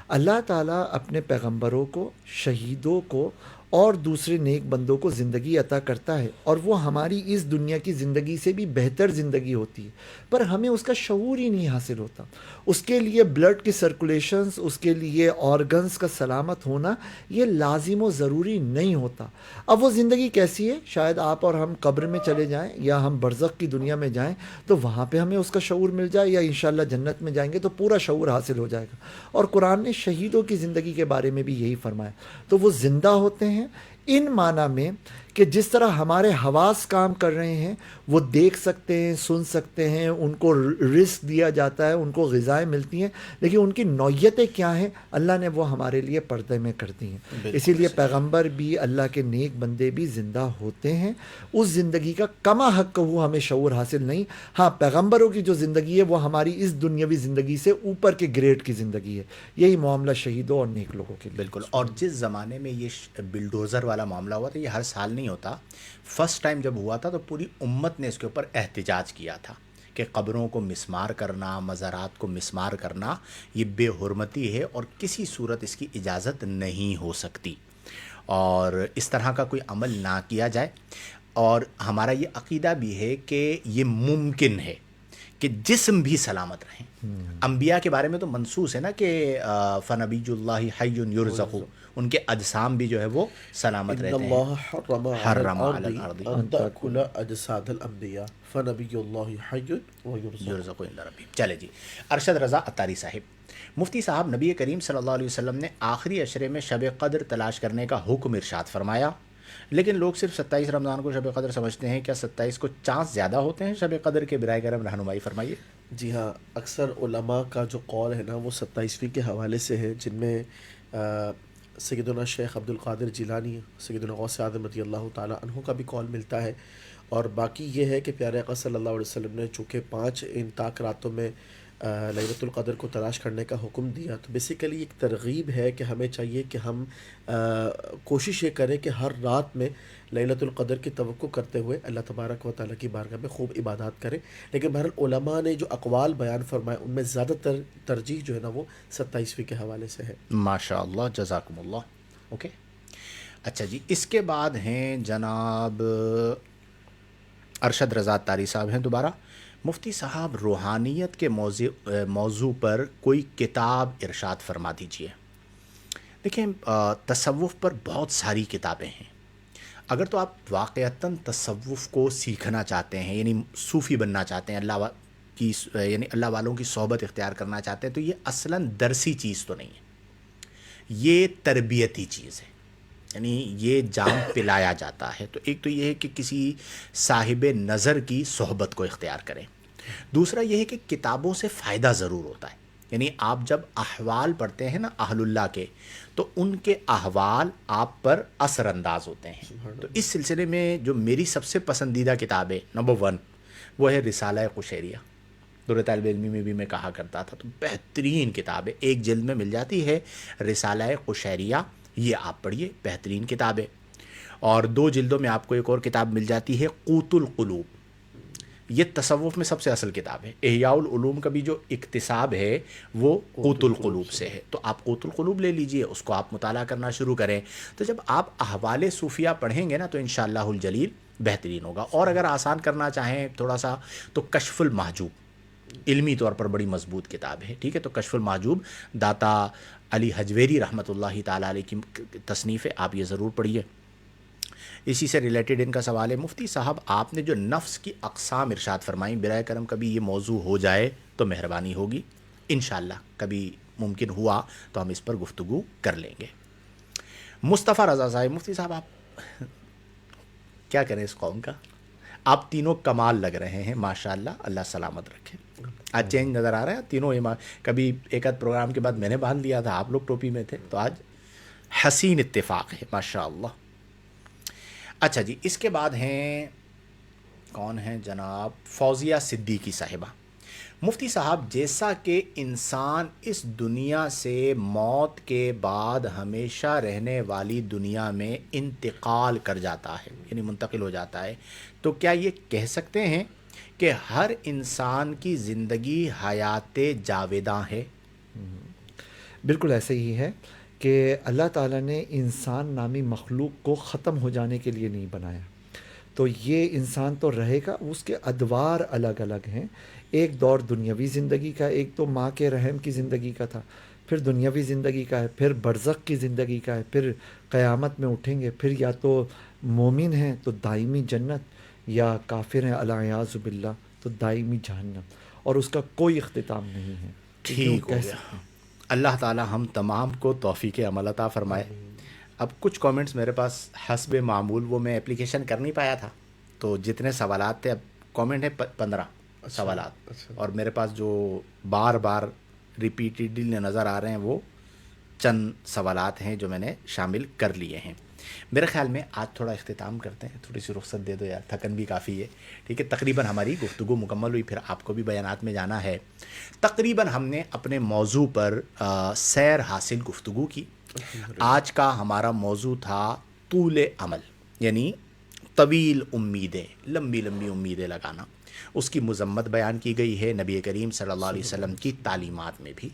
اللہ تعالیٰ اپنے پیغمبروں کو, شہیدوں کو اور دوسرے نیک بندوں کو زندگی عطا کرتا ہے, اور وہ ہماری اس دنیا کی زندگی سے بھی بہتر زندگی ہوتی ہے, پر ہمیں اس کا شعور ہی نہیں حاصل ہوتا. اس کے لیے بلڈ کی سرکولیشنز, اس کے لیے آرگنز کا سلامت ہونا یہ لازم و ضروری نہیں ہوتا. اب وہ زندگی کیسی ہے, شاید آپ اور ہم قبر میں چلے جائیں یا ہم برزخ کی دنیا میں جائیں تو وہاں پہ ہمیں اس کا شعور مل جائے, یا انشاءاللہ جنت میں جائیں گے تو پورا شعور حاصل ہو جائے گا. اور قرآن نے شہیدوں کی زندگی کے بارے میں بھی یہی فرمایا. تو وہ زندہ ہوتے ہیں ان معنی میں کہ جس طرح ہمارے حواس کام کر رہے ہیں, وہ دیکھ سکتے ہیں, سن سکتے ہیں, ان کو رزق دیا جاتا ہے, ان کو غذائیں ملتی ہیں, لیکن ان کی نوعیتیں کیا ہیں اللہ نے وہ ہمارے لیے پردے میں کر دی ہیں. اسی لیے پیغمبر بھی, اللہ کے نیک بندے بھی زندہ ہوتے ہیں. اس زندگی کا کما حق ہوا ہمیں شعور حاصل نہیں. ہاں, پیغمبروں کی جو زندگی ہے وہ ہماری اس دنیاوی زندگی سے اوپر کے گریڈ کی زندگی ہے. یہی معاملہ شہیدوں اور نیک لوگوں کے لیے. بالکل. اور جس زمانے میں یہ بلڈوزر والا معاملہ ہوا تھا, یہ ہر سال نہیں ہوتا. فرسٹ ٹائم جب ہوا تھا تو پوری امت نے اس کے اوپر احتجاج کیا تھا کہ قبروں کو مسمار کرنا, مزارات کو مسمار کرنا یہ بے حرمتی ہے اور کسی صورت اس کی اجازت نہیں ہو سکتی, اور اس طرح کا کوئی عمل نہ کیا جائے. اور ہمارا یہ عقیدہ بھی ہے کہ یہ ممکن ہے کہ جسم بھی سلامت رہیں. انبیاء کے بارے میں تو منصوص ہے نا کہ فنبی اللہ حی یرزق, ان کے اجسام بھی جو ہے وہ سلامت رہتے ہیں. حرم علی الارض ان تأکل اجساد الانبیاء فنبی اللہ حی یرزق عند ربی. چلے جی, ارشد رضا عطاری صاحب, مفتی صاحب, نبی کریم صلی اللہ علیہ وسلم نے آخری عشرے میں شب قدر تلاش کرنے کا حکم ارشاد فرمایا, لیکن لوگ صرف 27 رمضان کو شب قدر سمجھتے ہیں. کیا 27 کو چانس زیادہ ہوتے ہیں شب قدر کے؟ برائے کرم رہنمائی فرمائیے. جی ہاں, اکثر علماء کا جو قول ہے نا وہ 27ویں کے حوالے سے ہے, جن میں سیدنا شیخ عبد القادر جیلانی, سیدنا غوث اعظم رضی اللہ تعالیٰ عنہ کا بھی قول ملتا ہے. اور باقی یہ ہے کہ پیارے آقا صلی اللہ علیہ وسلم نے چونکہ 5 ان طاق راتوں میں لیلۃ القدر کو تلاش کرنے کا حکم دیا, تو بیسیکلی ایک ترغیب ہے کہ ہمیں چاہیے کہ ہم کوشش یہ کریں کہ ہر رات میں لیلۃ القدر کی توقع کرتے ہوئے اللہ تبارک و تعالیٰ کی بارگاہ میں خوب عبادات کریں. لیکن بہرحال علماء نے جو اقوال بیان فرمائے ان میں زیادہ تر ترجیح جو ہے نا وہ 27ویں کے حوالے سے ہے. ماشاء اللہ, جزاکم اللہ. اوکے, اچھا جی, اس کے بعد ہیں جناب ارشد رضا عطاری صاحب ہیں دوبارہ. مفتی صاحب, روحانیت کے موضوع پر کوئی کتاب ارشاد فرما دیجیے. دیکھیں, تصوف پر بہت ساری کتابیں ہیں. اگر تو آپ واقعتاً تصوف کو سیکھنا چاہتے ہیں, یعنی صوفی بننا چاہتے ہیں, یعنی اللہ والوں کی صحبت اختیار کرنا چاہتے ہیں, تو یہ اصلاً درسی چیز تو نہیں ہے, یہ تربیتی چیز ہے. یعنی یہ جام پلایا جاتا ہے. تو ایک تو یہ ہے کہ کسی صاحب نظر کی صحبت کو اختیار کریں. دوسرا یہ ہے کہ کتابوں سے فائدہ ضرور ہوتا ہے. یعنی آپ جب احوال پڑھتے ہیں نا اہل اللہ کے، تو ان کے احوال آپ پر اثر انداز ہوتے ہیں. تو اس سلسلے میں جو میری سب سے پسندیدہ کتاب ہے نمبر 1 وہ ہے رسالہ قشیریہ. دور طالب علمی میں بھی میں کہا کرتا تھا، تو بہترین کتاب ہے، ایک جلد میں مل جاتی ہے رسالہ قشیریہ، یہ آپ پڑھیے، بہترین کتاب ہے. اور 2 جلدوں میں آپ کو ایک اور کتاب مل جاتی ہے قوت القلوب، یہ تصوف میں سب سے اصل کتاب ہے. احیاء العلوم کا بھی جو اکتساب ہے وہ قوت القلوب سے ہے، تو آپ قوت القلوب لے لیجئے، اس کو آپ مطالعہ کرنا شروع کریں. تو جب آپ احوال صوفیہ پڑھیں گے نا تو انشاءاللہ الجلیل بہترین ہوگا. اور اگر آسان کرنا چاہیں تھوڑا سا تو کشف المحجوب علمی طور پر بڑی مضبوط کتاب ہے، ٹھیک ہے. تو کشف المحجوب داتا علی حجویری رحمۃ اللہ تعالیٰ علیہ کی تصنیف ہے، آپ یہ ضرور پڑھیے. اسی سے ریلیٹڈ ان کا سوال ہے، مفتی صاحب آپ نے جو نفس کی اقسام ارشاد فرمائیں، برائے کرم کبھی یہ موضوع ہو جائے تو مہربانی ہوگی. انشاءاللہ کبھی ممکن ہوا تو ہم اس پر گفتگو کر لیں گے. مصطفیٰ رضا صاحب، مفتی صاحب آپ کیا کریں اس قوم کا، آپ تینوں کمال لگ رہے ہیں ماشاءاللہ، اللہ سلامت رکھے. آج چینج نظر آ رہا ہے تینوں. کبھی ایک آدھ پروگرام کے بعد میں نے باندھ لیا تھا، آپ لوگ ٹوپی میں تھے، تو آج حسین اتفاق ہے ماشاءاللہ. اچھا جی، اس کے بعد ہیں کون ہیں جناب، فوزیہ صدیقی صاحبہ. مفتی صاحب جیسا کہ انسان اس دنیا سے موت کے بعد ہمیشہ رہنے والی دنیا میں انتقال کر جاتا ہے، یعنی منتقل ہو جاتا ہے، تو کیا یہ کہہ سکتے ہیں کہ ہر انسان کی زندگی حیات جاویداں ہے؟ بالکل ایسے ہی ہے کہ اللہ تعالیٰ نے انسان نامی مخلوق کو ختم ہو جانے کے لیے نہیں بنایا. تو یہ انسان تو رہے گا، اس کے ادوار الگ الگ ہیں. ایک دور دنیاوی زندگی کا، ایک تو ماں کے رحم کی زندگی کا تھا، پھر دنیاوی زندگی کا ہے، پھر برزخ کی زندگی کا ہے، پھر قیامت میں اٹھیں گے، پھر یا تو مومن ہیں تو دائمی جنت، یا کافر ہیں العیاذ باللہ تو دائمی جہنم، اور اس کا کوئی اختتام نہیں ہے. ٹھیک ہو گیا. اللہ تعالی ہم تمام کو توفیق عمل عطا فرمائے. اب کچھ کامنٹس میرے پاس حسب معمول وہ میں اپلیکیشن کر نہیں پایا تھا، تو جتنے سوالات تھے، اب کامنٹ ہے 15 سوالات، اور میرے پاس جو بار بار ریپیٹیڈلی نظر آ رہے ہیں وہ چند سوالات ہیں جو میں نے شامل کر لیے ہیں. میرے خیال میں آج تھوڑا اختتام کرتے ہیں، تھوڑی سی رخصت دے دو یار، تھکن بھی کافی ہے. ٹھیک ہے، تقریباً ہماری گفتگو مکمل ہوئی، پھر آپ کو بھی بیانات میں جانا ہے. تقریباً ہم نے اپنے موضوع پر سیر حاصل گفتگو کی. آج کا ہمارا موضوع تھا طول عمل، یعنی طویل امیدیں، لمبی لمبی امیدیں لگانا. اس کی مذمت بیان کی گئی ہے نبی کریم صلی اللہ علیہ وسلم کی تعلیمات میں بھی.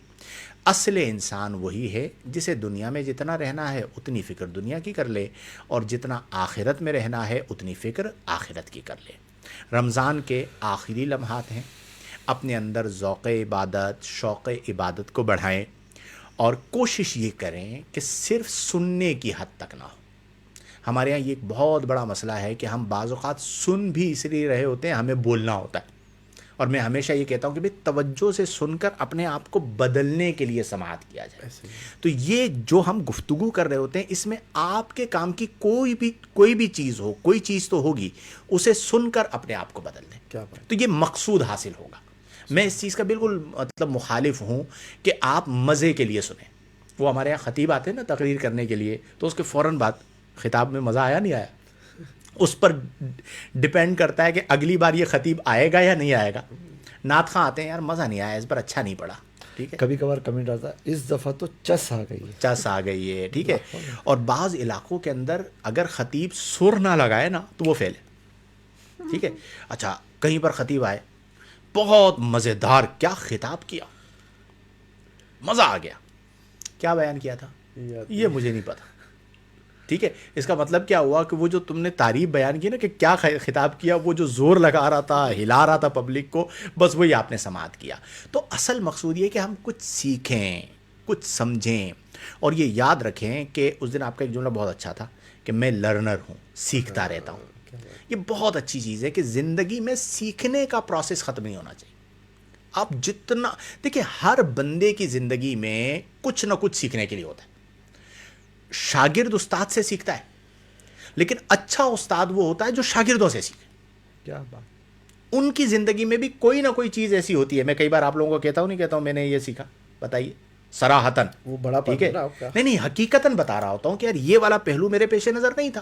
اصل انسان وہی ہے جسے دنیا میں جتنا رہنا ہے اتنی فکر دنیا کی کر لے، اور جتنا آخرت میں رہنا ہے اتنی فکر آخرت کی کر لے. رمضان کے آخری لمحات ہیں، اپنے اندر ذوق عبادت، شوق عبادت کو بڑھائیں، اور کوشش یہ کریں کہ صرف سننے کی حد تک نہ ہو. ہمارے یہاں یہ ایک بہت بڑا مسئلہ ہے کہ ہم بعض اوقات سن بھی اس لیے رہے ہوتے ہیں، ہمیں بولنا ہوتا ہے. اور میں ہمیشہ یہ کہتا ہوں کہ بھئی توجہ سے سن کر اپنے آپ کو بدلنے کے لیے سماعت کیا جائے. تو یہ جو ہم گفتگو کر رہے ہوتے ہیں، اس میں آپ کے کام کی کوئی بھی چیز ہو، کوئی چیز تو ہوگی، اسے سن کر اپنے آپ کو بدل دیں، تو یہ مقصود حاصل ہوگا. میں اس چیز کا بالکل مخالف ہوں کہ آپ مزے کے لیے سنیں. وہ ہمارے یہاں خطیب آتے ہیں نا تقریر کرنے کے لیے، تو اس کے فوراً بعد خطاب میں مزہ آیا نہیں آیا، اس پر ڈپینڈ کرتا ہے کہ اگلی بار یہ خطیب آئے گا یا نہیں آئے گا. نعت خواں آتے ہیں، یار مزہ نہیں آیا، اس بار اچھا نہیں پڑا. ٹھیک ہے، کبھی کبھار کمنٹ آتا ہے اس دفعہ تو چس آ گئی ہے، چس آ گئی ہے. ٹھیک ہے، اور بعض علاقوں کے اندر اگر خطیب سر نہ لگائے نا تو وہ فیل ہے. ٹھیک ہے، اچھا کہیں پر خطیب آئے، بہت مزیدار کیا خطاب کیا، مزہ آ گیا، کیا بیان کیا تھا یہ مجھے نہیں پتا. ٹھیک ہے، اس کا مطلب کیا ہوا کہ وہ جو تم نے تعریف بیان کی نا کہ کیا خطاب کیا، وہ جو زور لگا رہا تھا، ہلا رہا تھا پبلک کو، بس وہی آپ نے سماعت کیا. تو اصل مقصود یہ کہ ہم کچھ سیکھیں، کچھ سمجھیں، اور یہ یاد رکھیں کہ اس دن آپ کا ایک جملہ بہت اچھا تھا کہ میں لرنر ہوں، سیکھتا رہتا ہوں. یہ بہت اچھی چیز ہے کہ زندگی میں سیکھنے کا پروسیس ختم نہیں ہونا چاہیے. آپ جتنا دیکھیں، ہر بندے کی زندگی میں کچھ نہ کچھ سیکھنے کے لیے ہوتا ہے. شاگرد استاد سے سیکھتا ہے، لیکن اچھا استاد وہ ہوتا ہے جو شاگردوں سے سیکھے. کیا بات. ان کی زندگی میں بھی کوئی نہ کوئی چیز ایسی ہوتی ہے. میں کئی بار آپ لوگوں کو کہتا ہوں، نہیں کہتا ہوں میں نے یہ سیکھا، بتائیے صراحتاً. وہ بڑا ٹھیک ہے, پن ہے نا آپ کا. نہیں حقیقتاً بتا رہا ہوتا ہوں کہ یار یہ والا پہلو میرے پیش نظر نہیں تھا,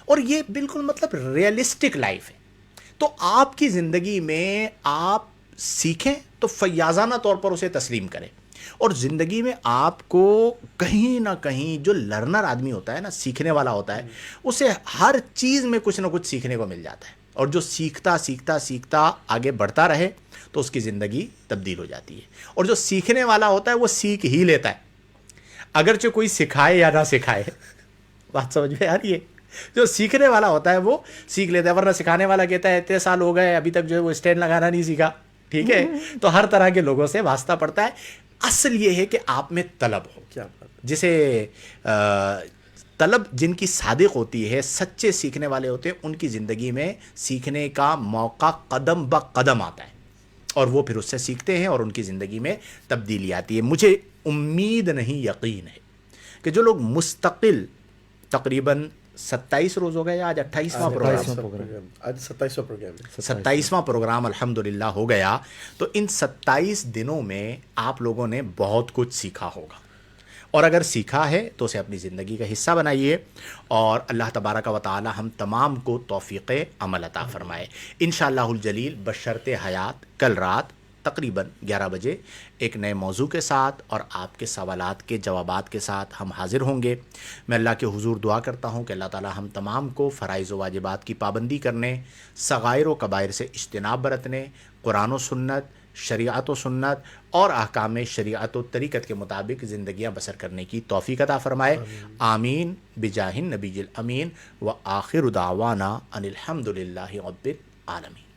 اور یہ بالکل مطلب ریئلسٹک لائف ہے. تو آپ کی زندگی میں آپ سیکھیں تو فیاضانہ طور پر اسے تسلیم کریں, اور زندگی میں آپ کو کہیں نہ کہیں جو لرنر آدمی ہوتا ہے نا, سیکھنے والا ہوتا ہے, اسے ہر چیز میں کچھ نہ کچھ سیکھنے کو مل جاتا ہے, اور جو سیکھتا سیکھتا سیکھتا آگے بڑھتا رہے تو اس کی زندگی تبدیل ہو جاتی ہے. اور جو سیکھنے والا ہوتا ہے وہ سیکھ ہی لیتا ہے, اگرچہ کوئی سکھائے یا نہ سکھائے. بات سمجھ میں آ رہی ہے؟ جو سیکھنے والا ہوتا ہے وہ سیکھ لیتا ہے, ورنہ سکھانے والا کہتا ہے اتنے سال ہو گئے ابھی تک جو ہے وہ اسٹینڈ لگانا نہیں سیکھا. ٹھیک ہے, تو ہر طرح کے لوگوں سے واسطہ پڑتا ہے. اصل یہ ہے کہ آپ میں طلب ہو, کیا بات ہے. جسے طلب جن کی صادق ہوتی ہے, سچے سیکھنے والے ہوتے ہیں, ان کی زندگی میں سیکھنے کا موقع قدم بہ قدم آتا ہے, اور وہ پھر اس سے سیکھتے ہیں اور ان کی زندگی میں تبدیلی آتی ہے. مجھے امید نہیں یقین ہے کہ جو لوگ مستقل تقریباً 27 روز ہو گئے, آج 28واں پروگرام, آج 27واں پروگرام ہے. 27واں پروگرام الحمدللہ ہو گیا. تو ان 27 دنوں میں آپ لوگوں نے بہت کچھ سیکھا ہوگا, اور اگر سیکھا ہے تو اسے اپنی زندگی کا حصہ بنائیے, اور اللہ تبارک و تعالی ہم تمام کو توفیق عمل عطا فرمائے. انشاءاللہ الجلیل بشرط حیات کل رات تقریباً 11 بجے ایک نئے موضوع کے ساتھ اور آپ کے سوالات کے جوابات کے ساتھ ہم حاضر ہوں گے. میں اللہ کے حضور دعا کرتا ہوں کہ اللہ تعالی ہم تمام کو فرائض و واجبات کی پابندی کرنے, صغائر و کبائر سے اجتناب برتنے, قرآن و سنت, شریعت و سنت اور احکام شریعت و طریقت کے مطابق زندگیاں بسر کرنے کی توفیق عطا فرمائے. آمین بجاہ النبی الامین. و آخر دعوانا ان الحمد للہ رب العالمین.